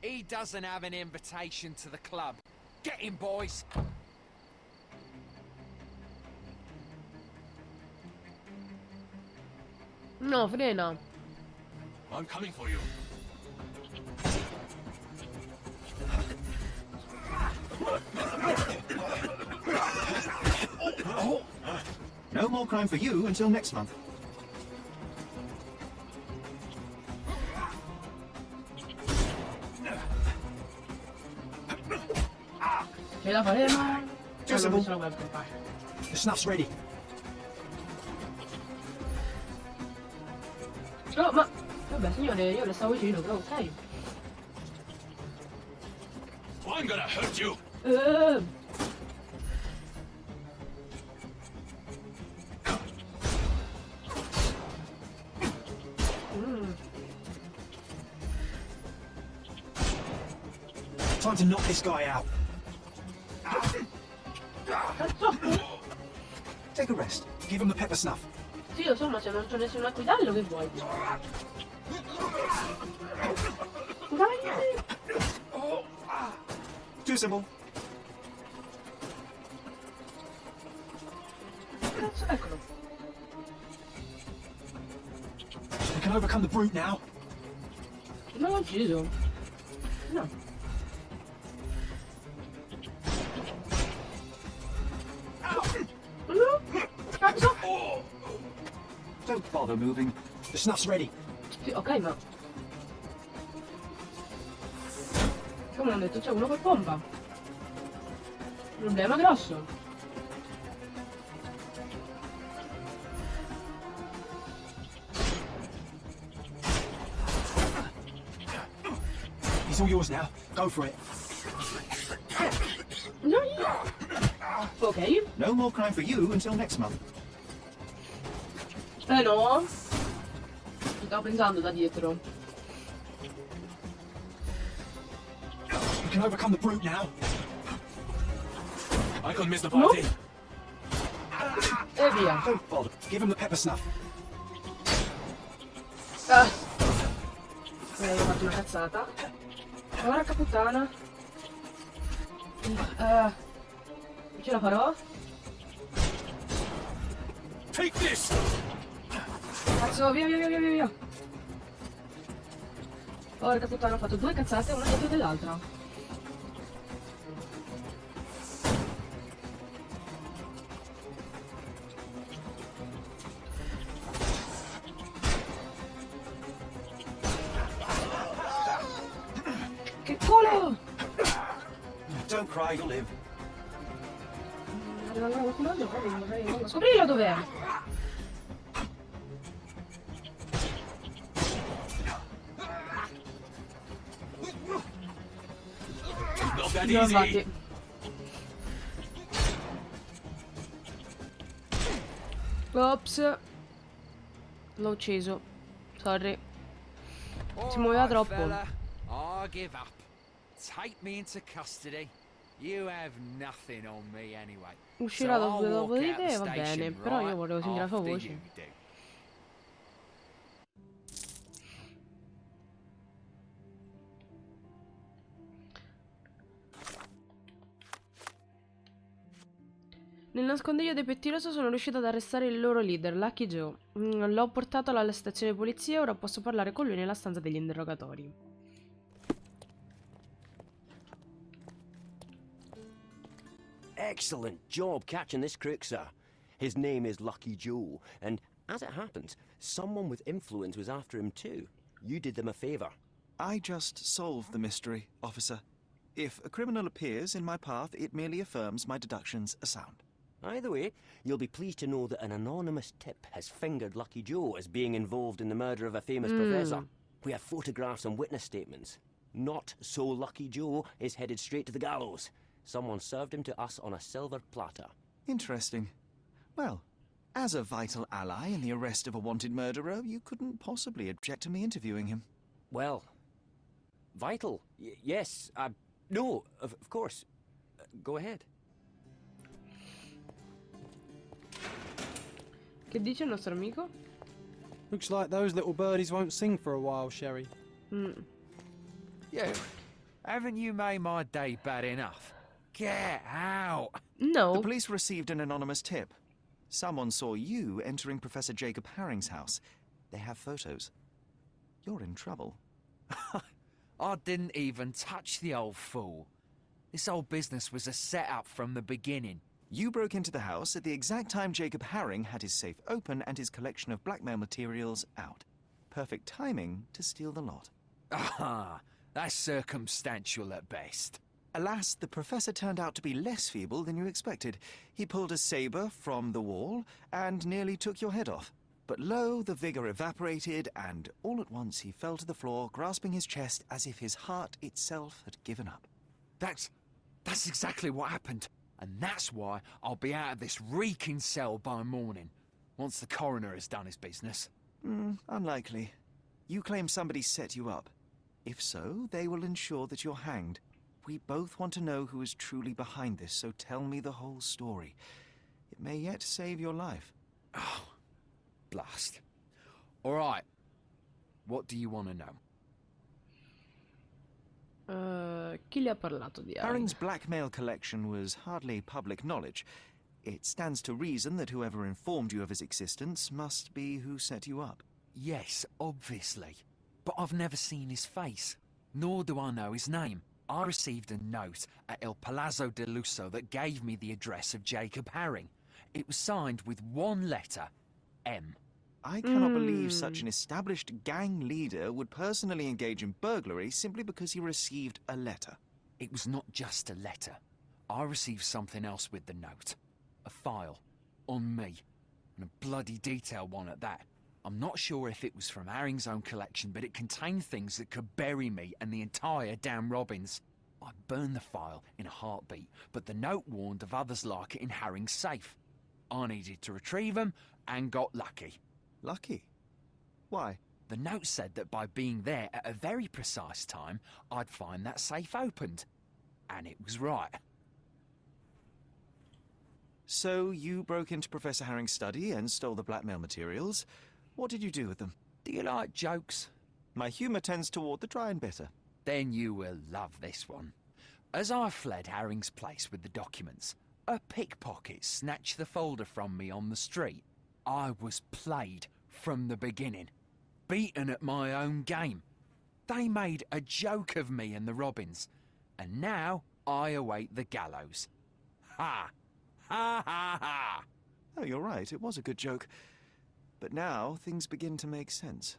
He doesn't have an invitation to the club. Get him, boys! No, frena. I'm coming for you. No more crime for you until next month. Ce la faremo. Just Non a mi sono per fare. The snuff's ready. Oh, ma... Vabbè, signore, io le stavo vicino, però ok. I'm gonna hurt you. Time to knock this guy out. Take a rest. Give him the pepper snuff. Sì, lo so, ma se non c'è nessun acquitallo, che vuoi? Dai! Too simple. Cazzo, eccolo. We can overcome the brute now. Non l'ho ucciso. No. Cazzo! Don't bother moving. The snuff's ready. Sì, ok, ma... Come ho detto, c'è uno col pompa. Problema grosso. He's all yours now. Go for it. No. Ok. No more crime for you until next month. No. Ci stavo pensando da dietro. We can overcome the brute now. I can miss the party. E via. Don't bother. Give him the pepper snuff. Ah. Ho fatto una cazzata. Porca puttana. Ce la farò? Take this. Cazzo, via, via, via, via, via. Porca puttana, ho fatto due cazzate, una dietro dell'altra. Che culo! Don't cry, you'll live. Arriva ancora qualcun altro, poi vorrei scoprirlo dov'è. Not that Andiamo easy. avanti. Ops. L'ho ucciso. Sorry. Si muoveva troppo. Fella, I give up. Take me into custody. You have nothing on me anyway. Uscirà So I'll dopo walk di out the te, va station bene. Però io right volevo sentire la sua after voce. you do. Nel nascondiglio dei pettiroso sono riuscito ad arrestare il loro leader, Lucky Joe. L'ho portato alla stazione di polizia e ora posso parlare con lui nella stanza degli interrogatori. Excellent job catching this crook, sir. His name is Lucky Joe, and as it happens, someone with influence was after him too. You did them a favor. I just solved the mystery, officer. If a criminal appears in my path, it merely affirms my deductions are sound. Either way, you'll be pleased to know that an anonymous tip has fingered Lucky Joe as being involved in the murder of a famous professor. We have photographs and witness statements. Not so Lucky Joe is headed straight to the gallows. Someone served him to us on a silver platter. Interesting. Well, as a vital ally in the arrest of a wanted murderer, you couldn't possibly object to me interviewing him. Well, vital? Yes. No, of course. Go ahead. Che dice il nostro amico? Looks like those little birdies won't sing for a while, Sherry. You, haven't you made my day bad enough? Get out! No. The police received an anonymous tip. Someone saw you entering Professor Jacob Haring's house. They have photos. You're in trouble. I didn't even touch the old fool. This whole business was a setup from the beginning. You broke into the house at the exact time Jacob Haring had his safe open and his collection of blackmail materials out. Perfect timing to steal the lot. Ah, that's circumstantial at best. Alas, the professor turned out to be less feeble than you expected. He pulled a saber from the wall and nearly took your head off. But lo, the vigor evaporated, and all at once he fell to the floor, grasping his chest as if his heart itself had given up. That's exactly what happened. And that's why I'll be out of this reeking cell by morning, once the coroner has done his business. Unlikely. You claim somebody set you up. If so, they will ensure that you're hanged. We both want to know who is truly behind this, so tell me the whole story. It may yet save your life. Oh, blast. All right. What do you want to know? Chi le ha parlato di Haring? Haring's blackmail collection was hardly public knowledge. It stands to reason that whoever informed you of his existence must be who set you up. Yes, obviously. But I've never seen his face, nor do I know his name. I received a note at El Palazzo de Lusso that gave me the address of Jacob Haring. It was signed with one letter, M. I cannot believe such an established gang leader would personally engage in burglary simply because he received a letter. It was not just a letter. I received something else with the note. A file. On me. And a bloody detailed one at that. I'm not sure if it was from Haring's own collection, but it contained things that could bury me and the entire damn Robbins. I burned the file in a heartbeat, but the note warned of others like it in Haring's safe. I needed to retrieve them, and got lucky. Lucky? Why? The note said that by being there at a very precise time, I'd find that safe opened. And it was right. So you broke into Professor Haring's study and stole the blackmail materials. What did you do with them? Do you like jokes? My humour tends toward the dry and bitter. Then you will love this one. As I fled Haring's place with the documents, a pickpocket snatched the folder from me on the street. I was played from the beginning, beaten at my own game. They made a joke of me and the Robbins, and now I await the gallows. Ha! Ha ha ha! Oh, you're right, it was a good joke. But now things begin to make sense.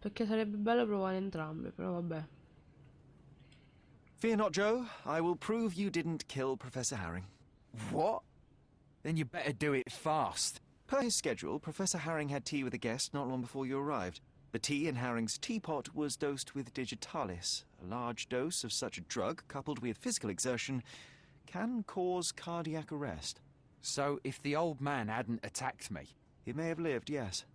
Perché sarebbe bello provare entrambe, però vabbè. Fear not, Joe. I will prove you didn't kill Professor Haring. What? Then you better do it fast. Per his schedule, Professor Haring had tea with a guest not long before you arrived. The tea in Haring's teapot was dosed with digitalis. A large dose of such a drug, coupled with physical exertion, can cause cardiac arrest. So if the old man hadn't attacked me... He may have lived, yes.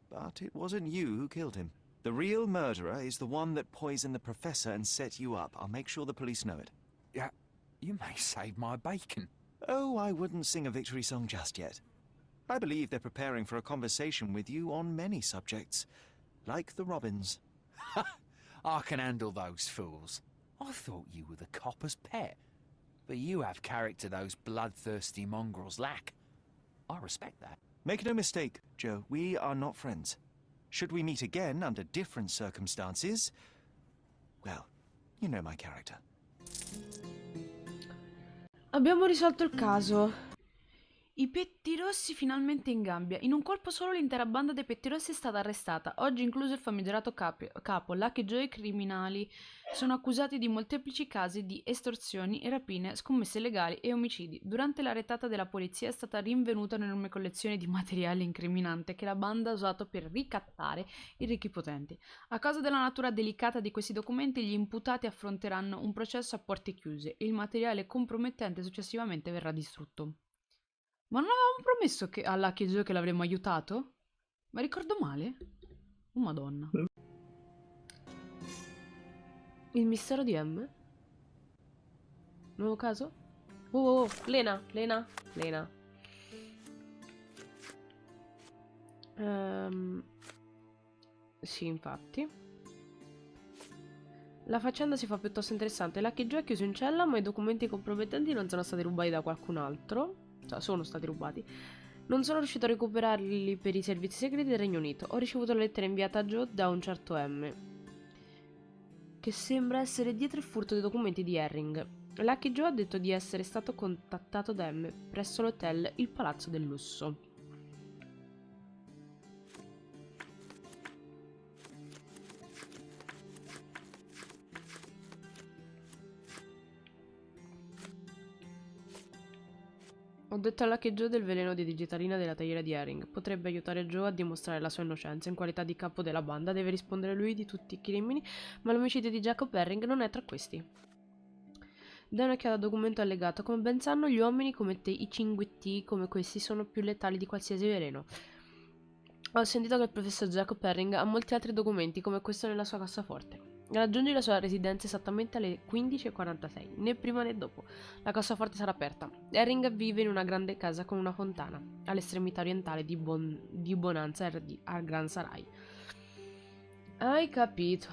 But it wasn't you who killed him. The real murderer is the one that poisoned the professor and set you up. I'll make sure the police know it. Yeah, you may save my bacon. Oh, I wouldn't sing a victory song just yet. I believe they're preparing for a conversation with you on many subjects, like the Robbins. I can handle those fools. I thought you were the copper's pet. But you have character those bloodthirsty mongrels lack. I respect that. Make no mistake, Joe, we are not friends. Should we meet again under different circumstances, well, you know my character. Abbiamo risolto il caso. I pettirossi finalmente in gambia. In un colpo solo l'intera banda dei pettirossi è stata arrestata. Oggi, incluso il famigerato capo Lucky Joe, i criminali sono accusati di molteplici casi di estorsioni, rapine, scommesse illegali e omicidi. Durante la retata della polizia è stata rinvenuta un'enorme collezione di materiale incriminante che la banda ha usato per ricattare i ricchi potenti. A causa della natura delicata di questi documenti, gli imputati affronteranno un processo a porte chiuse e il materiale compromettente successivamente verrà distrutto. Ma non avevamo promesso a Lucky Joe che l'avremmo aiutato? Ma ricordo male? Oh madonna. Il mistero di M? Nuovo caso? Oh, Lena. Sì, infatti. La faccenda si fa piuttosto interessante. Lucky Joe è chiuso in cella, ma i documenti compromettenti non sono stati rubati da qualcun altro. Cioè, sono stati rubati. Non sono riuscito a recuperarli per i servizi segreti del Regno Unito. Ho ricevuto la lettera inviata a Joe da un certo M, che sembra essere dietro il furto dei documenti di Herring. Lucky Joe ha detto di essere stato contattato da M presso l'hotel Il Palazzo del Lusso. Ho detto a Lucky Joe del veleno di digitalina della tagliera di Herring. Potrebbe aiutare Joe a dimostrare la sua innocenza. In qualità di capo della banda deve rispondere lui di tutti i crimini, ma l'omicidio di Jacob Herring non è tra questi. Da un'occhiata al documento allegato. Come ben sanno, gli uomini come te, i cinguetti come questi, sono più letali di qualsiasi veleno. Ho sentito che il professor Jacob Herring ha molti altri documenti come questo nella sua cassaforte. Raggiungi la sua residenza esattamente alle 15:46, né prima né dopo. La cassaforte sarà aperta. Herring vive in una grande casa con una fontana, all'estremità orientale di Bonanza al Gran Sarai. Hai capito.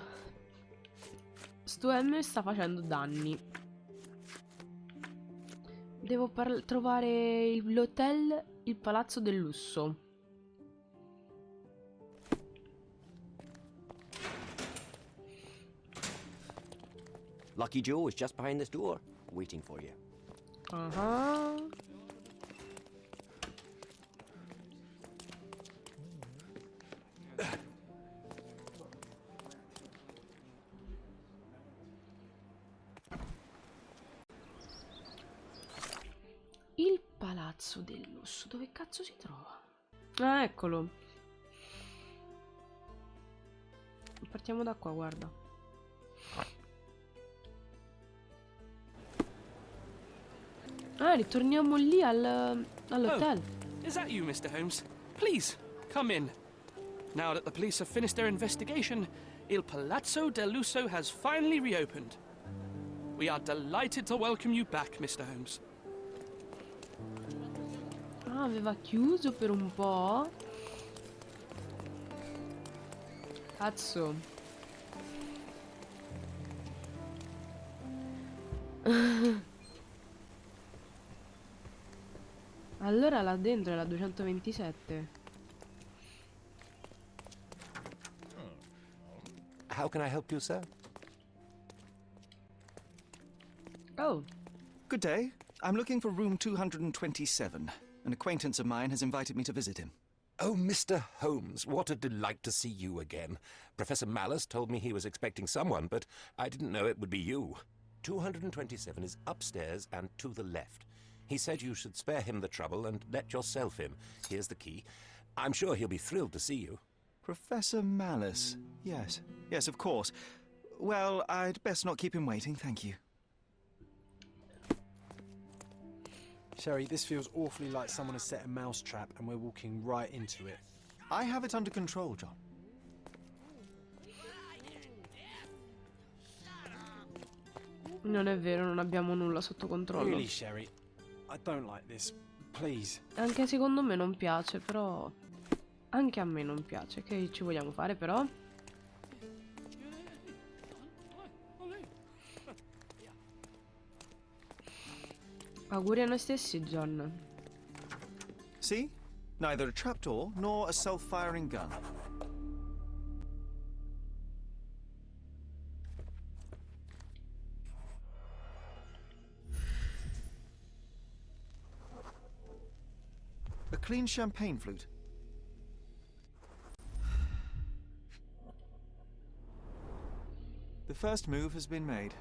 Sto M sta facendo danni. Devo trovare l'hotel Il Palazzo del Lusso. Lucky Joe is just behind this door, waiting for you. Il Palazzo del Lusso, dove cazzo si trova? Ah, eccolo. Partiamo da qua, guarda. Ah, ritorniamo lì all'hotel. Is that you, Mr. Holmes? Please, come in. Now that the police have finished their investigation, Il Palazzo del Lusso has finally reopened. We are delighted to welcome you back, Mr. Holmes. Ah, aveva chiuso per un po'. Cazzo. Allora là dentro è la 227. How can I help you, sir? Oh. Good day. I'm looking for room 227. An acquaintance of mine has invited me to visit him. Oh, Mr. Holmes, what a delight to see you again. Professor Malice told me he was expecting someone, but I didn't know it would be you. 227 is upstairs and to the left. He said you should spare him the trouble and let yourself in. Here's the key. I'm sure he'll be thrilled to see you. Professor Malice. Yes. Yes, of course. Well, I'd best not keep him waiting, thank you. Sherry, this feels awfully like someone has set a mousetrap and we're walking right into it. I have it under control, John. Non è vero, non abbiamo nulla sotto controllo. Really, Sherry? I don't like this. Please. Anche secondo me non piace, però... Anche a me non piace. Che ci vogliamo fare, però? Auguri a noi stessi, John. See? Neither a trapdoor nor a self-firing gun. A clean champagne flute. The first move has been made.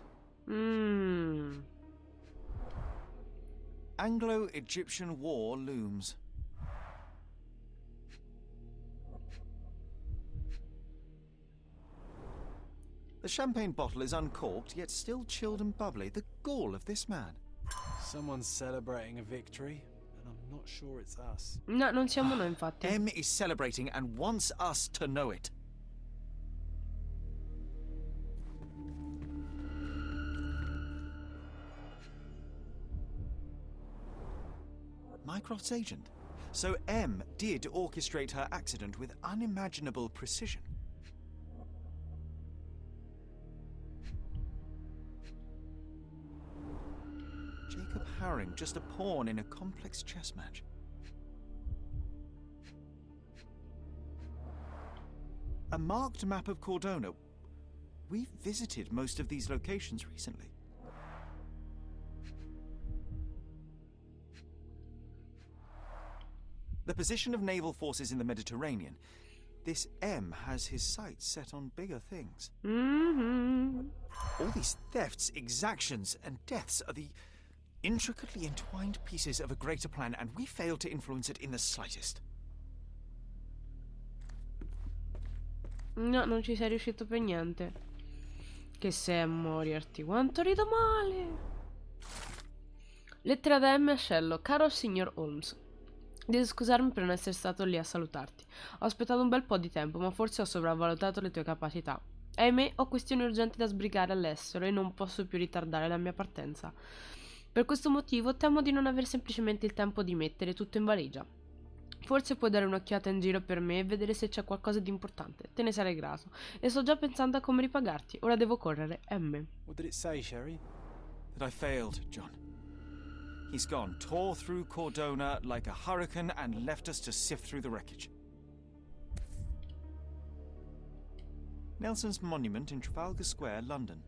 Anglo-Egyptian war looms. The champagne bottle is uncorked, yet still chilled and bubbly. The gall of this man. Someone's celebrating a victory, and I'm not sure it's us. No, non siamo noi, infatti. M is celebrating and wants us to know it. Mycroft's agent. So M did orchestrate her accident with unimaginable precision. Jacob Haring, just a pawn in a complex chess match. A marked map of Cordona. We've visited most of these locations recently. The position of naval forces in the Mediterranean. This M has his sights set on bigger things. All these thefts, exactions, and deaths are the intricately entwined pieces of a greater plan, and we fail to influence it in the slightest. No, non ci sei riuscito per niente. Che sei a morirti. Quanto rido male. Lettera da M a Sherlock. Caro signor Holmes, devo scusarmi per non essere stato lì a salutarti. Ho aspettato un bel po' di tempo, ma forse ho sopravvalutato le tue capacità. Ahimè, ho questioni urgenti da sbrigare all'estero e non posso più ritardare la mia partenza. Per questo motivo temo di non aver semplicemente il tempo di mettere tutto in valigia. Forse puoi dare un'occhiata in giro per me e vedere se c'è qualcosa di importante. Te ne sarei grato. E sto già pensando a come ripagarti. Ora devo correre. M. What did it say, Sherry? That I failed, John. He's gone, tore through Cordona like a hurricane and left us to sift through the wreckage. Nelson's monument in Trafalgar Square, London.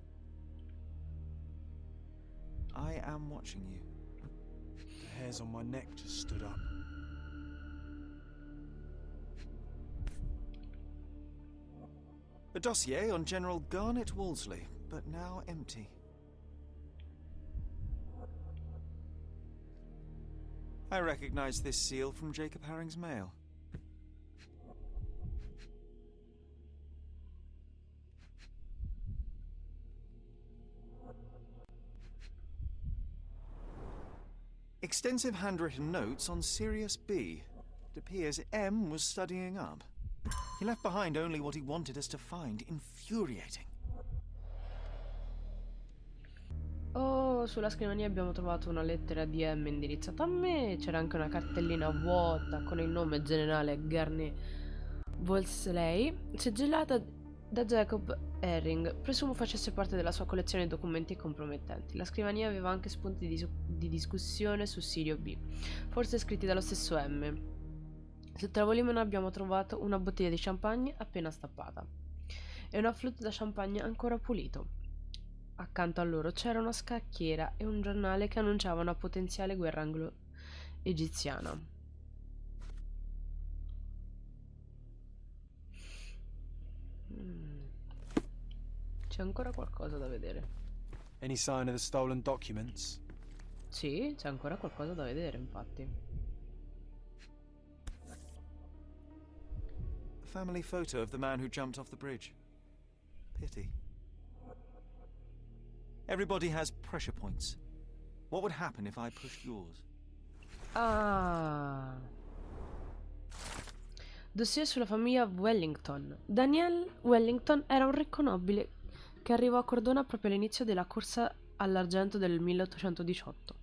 I am watching you. The hairs on my neck just stood up. A dossier on General Garnet Wolseley, but now empty. I recognize this seal from Jacob Haring's mail. Extensive handwritten notes on Sirius B. It appears M was studying up. He left behind only what he wanted us to find. Infuriating. Oh, sulla scrivania abbiamo trovato una lettera di M indirizzata a me. C'era anche una cartellina vuota con il nome generale Garnet Wolseley, seggellata da Jacob Haring. Presumo facesse parte della sua collezione di documenti compromettenti. La scrivania aveva anche spunti di discussione su Sirio B, forse scritti dallo stesso M. Sul tavolino abbiamo trovato una bottiglia di champagne appena stappata e un afflutto da champagne ancora pulito. Accanto a loro c'era una scacchiera e un giornale che annunciava una potenziale guerra anglo-egiziana. C'è ancora qualcosa da vedere. Any sign of the stolen documents? Sì, c'è ancora qualcosa da vedere, infatti. A family photo of the man who jumped off the bridge. Pity. Everybody has pressure points. What would happen if I pushed yours? Ah. Dossier sulla famiglia Wellington. Daniel Wellington era un ricco nobile che arrivò a Cordona proprio all'inizio della corsa all'argento del 1818.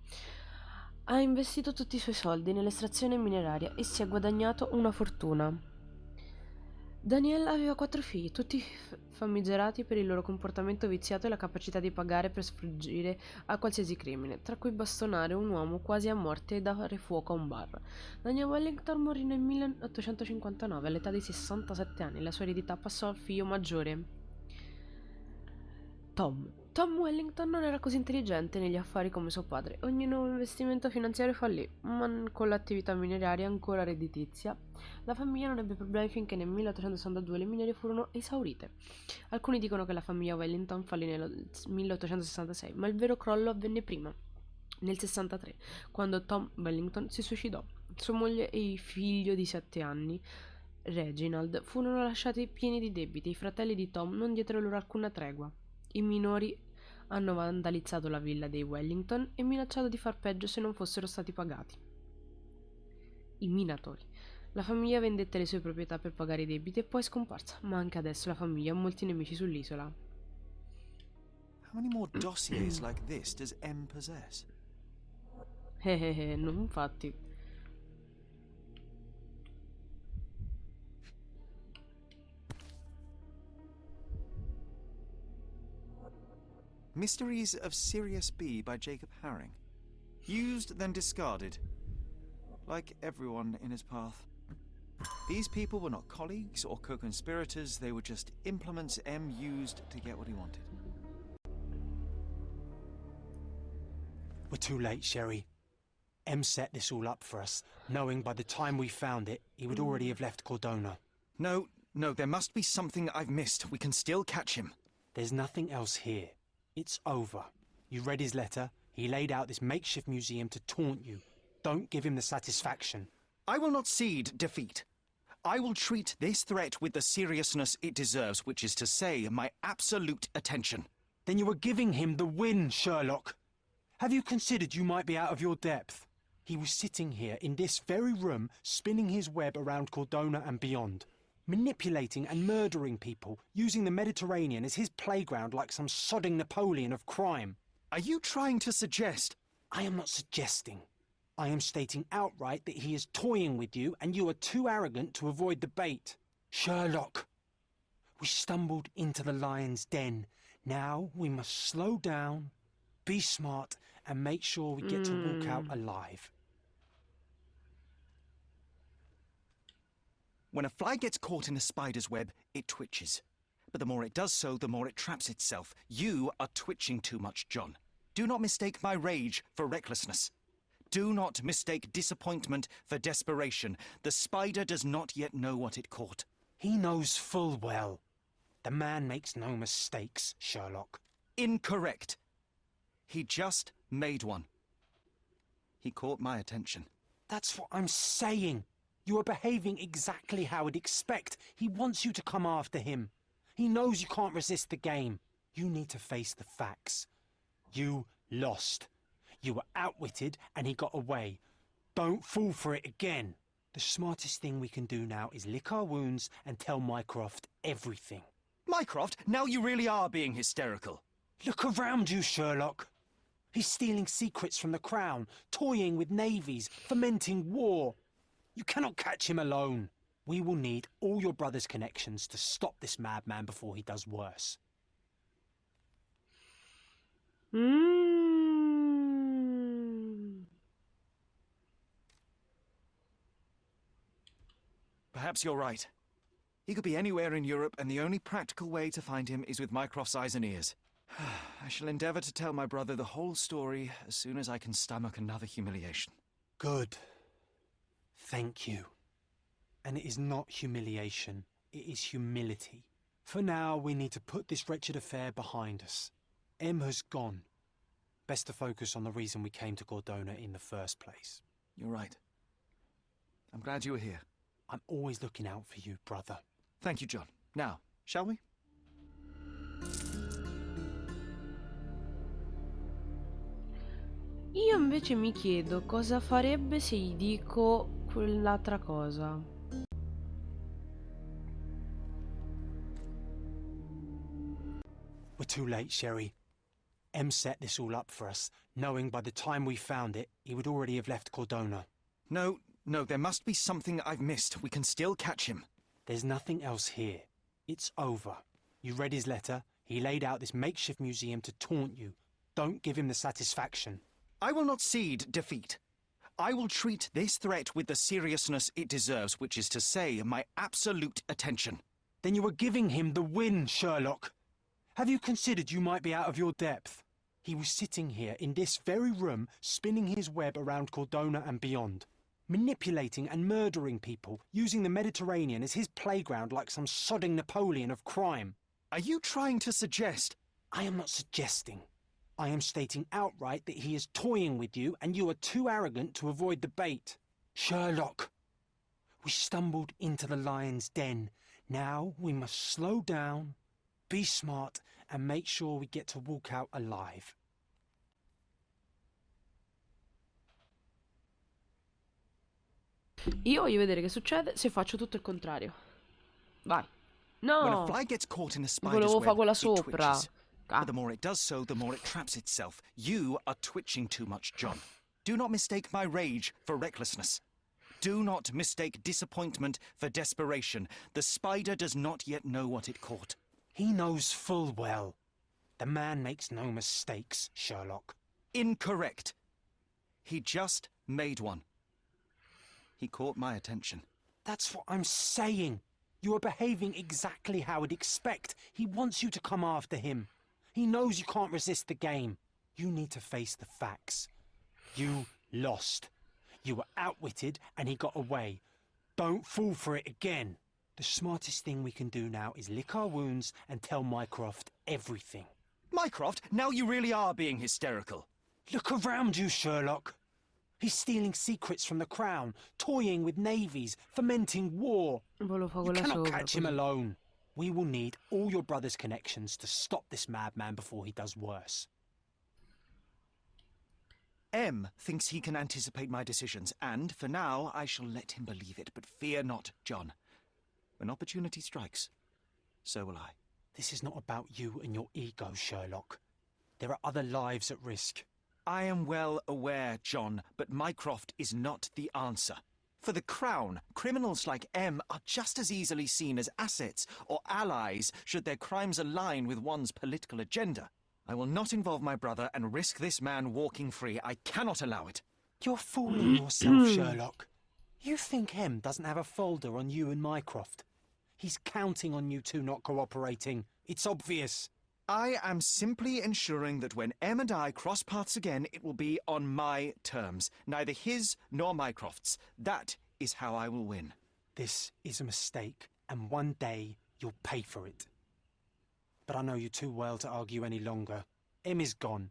Ha investito tutti i suoi soldi nell'estrazione mineraria e si è guadagnato una fortuna. Daniel aveva 4 figli, tutti famigerati per il loro comportamento viziato e la capacità di pagare per sfuggire a qualsiasi crimine, tra cui bastonare un uomo quasi a morte e dare fuoco a un bar. Daniel Wellington morì nel 1859 all'età di 67 anni. La sua eredità passò al figlio maggiore, Tom. Tom Wellington non era così intelligente negli affari come suo padre. Ogni nuovo investimento finanziario fallì, ma con l'attività mineraria ancora redditizia, la famiglia non ebbe problemi finché nel 1862 le miniere furono esaurite. Alcuni dicono che la famiglia Wellington fallì nel 1866, ma il vero crollo avvenne prima, nel 63, quando Tom Wellington si suicidò. Sua moglie e il figlio di 7 anni, Reginald, furono lasciati pieni di debiti. I fratelli di Tom non diedero loro alcuna tregua. I minori hanno vandalizzato la villa dei Wellington e minacciato di far peggio se non fossero stati pagati. I minatori. La famiglia vendette le sue proprietà per pagare i debiti e poi è scomparsa, ma anche adesso la famiglia ha molti nemici sull'isola. How many more dossiers like this does M possess? Non infatti. Mysteries of Sirius B by Jacob Haring. Used, then discarded. Like everyone in his path. These people were not colleagues or co-conspirators, they were just implements M used to get what he wanted. We're too late, Sherry. M set this all up for us, knowing by the time we found it, he would already have left Cordona. No, there must be something I've missed. We can still catch him. There's nothing else here. It's over. You read his letter. He laid out this makeshift museum to taunt you. Don't give him the satisfaction. I will not cede defeat. I will treat this threat with the seriousness it deserves, which is to say, my absolute attention. Then you were giving him the win, Sherlock. Have you considered you might be out of your depth? He was sitting here in this very room, spinning his web around Cordona and beyond, manipulating and murdering people, using the Mediterranean as his playground like some sodding Napoleon of crime. Are you trying to suggest? I am not suggesting. I am stating outright that he is toying with you and you are too arrogant to avoid the bait. Sherlock, we stumbled into the lion's den. Now we must slow down, be smart, and make sure we get to walk out alive. When a fly gets caught in a spider's web, it twitches. But the more it does so, the more it traps itself. You are twitching too much, John. Do not mistake my rage for recklessness. Do not mistake disappointment for desperation. The spider does not yet know what it caught. He knows full well. The man makes no mistakes, Sherlock. Incorrect. He just made one. He caught my attention. That's what I'm saying. You are behaving exactly how I'd expect. He wants you to come after him. He knows you can't resist the game. You need to face the facts. You lost. You were outwitted and he got away. Don't fall for it again. The smartest thing we can do now is lick our wounds and tell Mycroft everything. Mycroft, now you really are being hysterical. Look around you, Sherlock. He's stealing secrets from the Crown, toying with navies, fomenting war. You cannot catch him alone. We will need all your brother's connections to stop this madman before he does worse. Perhaps you're right. He could be anywhere in Europe, and the only practical way to find him is with Mycroft's eyes and ears. I shall endeavour to tell my brother the whole story as soon as I can stomach another humiliation. Good. Thank you. And it is not humiliation, it is humility. For now, we need to put this wretched affair behind us. M has gone. Best to focus on the reason we came to Cordona in the first place. You're right. I'm glad you were here. I'm always looking out for you, brother. Thank you, John. Now, shall we? Io invece mi chiedo cosa farebbe se gli dico quell'altra cosa. We're too late, Sherry. M set this all up for us, knowing by the time we found it, he would already have left Cordona. No, there must be something I've missed. We can still catch him. There's nothing else here. It's over. You read his letter. He laid out this makeshift museum to taunt you. Don't give him the satisfaction. I will not cede defeat. I will treat this threat with the seriousness it deserves, which is to say, my absolute attention. Then you are giving him the win, Sherlock. Have you considered you might be out of your depth? He was sitting here in this very room, spinning his web around Cordona and beyond, manipulating and murdering people, using the Mediterranean as his playground like some sodding Napoleon of crime. Are you trying to suggest? I am not suggesting. I am stating outright that he is toying with you and you are too arrogant to avoid the bait. Sherlock, we stumbled into the lion's den. Now we must slow down, be smart, and make sure we get to walk out alive. Io voglio vedere che succede se faccio tutto il contrario. Vai. When a No! fly gets caught in a spider's Volevo fare web, quella it sopra. twitches. But the more it does so, the more it traps itself. You are twitching too much, John. Do not mistake my rage for recklessness. Do not mistake disappointment for desperation. The spider does not yet know what it caught. He knows full well. The man makes no mistakes, Sherlock. Incorrect. He just made one. He caught my attention. That's what I'm saying. You are behaving exactly how I'd expect. He wants you to come after him. He knows you can't resist the game. You need to face the facts. You lost. You were outwitted and he got away. Don't fall for it again. The smartest thing we can do now is lick our wounds and tell Mycroft everything. Mycroft, now you really are being hysterical. Look around you, Sherlock. He's stealing secrets from the Crown, toying with navies, fomenting war. Volevo fare You quella cannot sopra. catch him Così. alone. We will need all your brother's connections to stop this madman before he does worse. M thinks he can anticipate my decisions, and for now I shall let him believe it. But fear not, John. When opportunity strikes, so will I. This is not about you and your ego, Sherlock. There are other lives at risk. I am well aware, John, but Mycroft is not the answer. For the Crown, criminals like M are just as easily seen as assets or allies should their crimes align with one's political agenda. I will not involve my brother and risk this man walking free. I cannot allow it. You're fooling yourself, Sherlock. You think M doesn't have a folder on you and Mycroft? He's counting on you two not cooperating. It's obvious. I am simply ensuring that when M and I cross paths again, it will be on my terms, neither his nor Mycroft's. That is how I will win. This is a mistake, and one day you'll pay for it. But I know you too well to argue any longer. M is gone.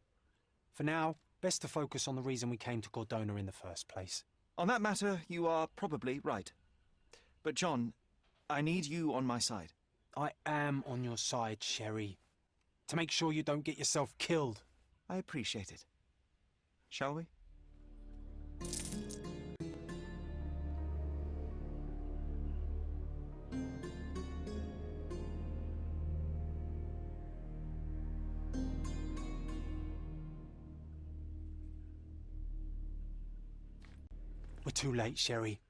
For now, best to focus on the reason we came to Cordona in the first place. On that matter, you are probably right. But John, I need you on my side. I am on your side, Sherry. To make sure you don't get yourself killed. I appreciate it. Shall we? We're too late, Sherry.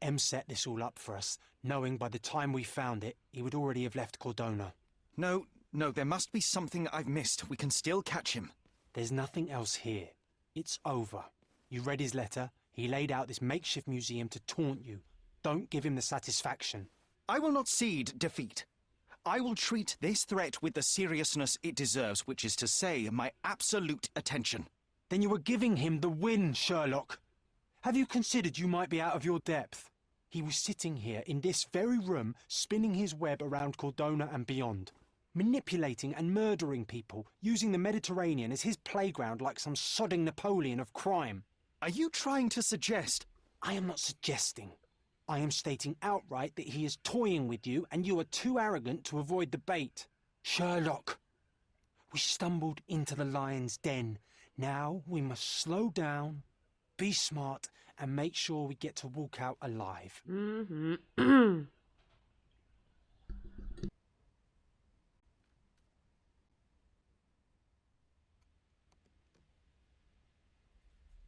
M set this all up for us, knowing by the time we found it, he would already have left Cordona. No, there must be something I've missed. We can still catch him. There's nothing else here. It's over. You read his letter. He laid out this makeshift museum to taunt you. Don't give him the satisfaction. I will not cede defeat. I will treat this threat with the seriousness it deserves, which is to say, my absolute attention. Then you are giving him the win, Sherlock. Have you considered you might be out of your depth? He was sitting here in this very room, spinning his web around Cordona and beyond, manipulating and murdering people, using the Mediterranean as his playground like some sodding Napoleon of crime. Are you trying to suggest? I am not suggesting. I am stating outright that he is toying with you and you are too arrogant to avoid the bait. Sherlock, we stumbled into the lion's den. Now we must slow down, be smart, and make sure we get to walk out alive.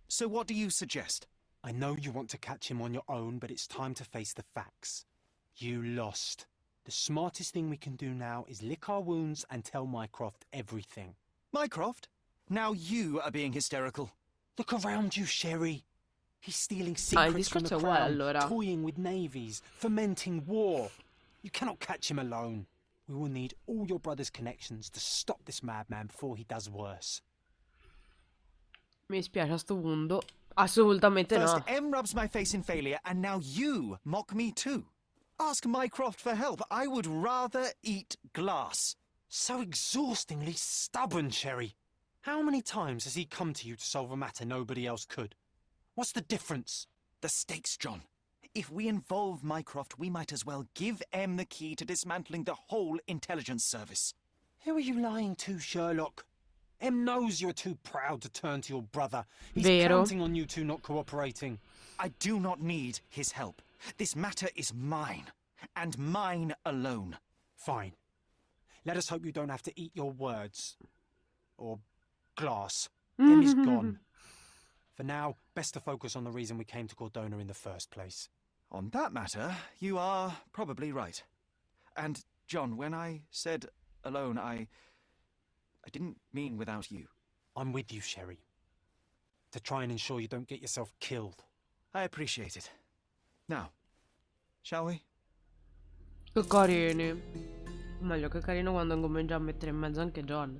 So what do you suggest? I know you want to catch him on your own, but it's time to face the facts. You lost. The smartest thing we can do now is lick our wounds and tell Mycroft everything. Mycroft? Now you are being hysterical. Look around you, Sherry. He's stealing il secrets from discorso the è uguale, crown, allora. toying with navies, fomenting war. You cannot catch him alone. We will need all your brother's connections to stop this madman before he does worse. Mi spiace a sto punto. Assolutamente First, no. M rubs my face in failure, and now you mock me too. Ask Mycroft for help. I would rather eat glass. So exhaustingly stubborn, Sherry. How many times has he come to you to solve a matter nobody else could? What's the difference? The stakes, John. If we involve Mycroft, we might as well give M the key to dismantling the whole intelligence service. Who are you lying to, Sherlock? M knows you're too proud to turn to your brother. He's Vero. counting on you two not cooperating. I do not need his help. This matter is mine, and mine alone. Fine. Let us hope you don't have to eat your words. Or glass. M is gone. For now, best to focus on the reason we came to Cordona in the first place. On that matter, you are probably right. And, John, when I said alone, I didn't mean without you. I'm with you, Sherry. To try and ensure you don't get yourself killed. I appreciate it. Now, shall we? Che carini. O meglio, che carino quando incomincia a mettere in mezzo anche John.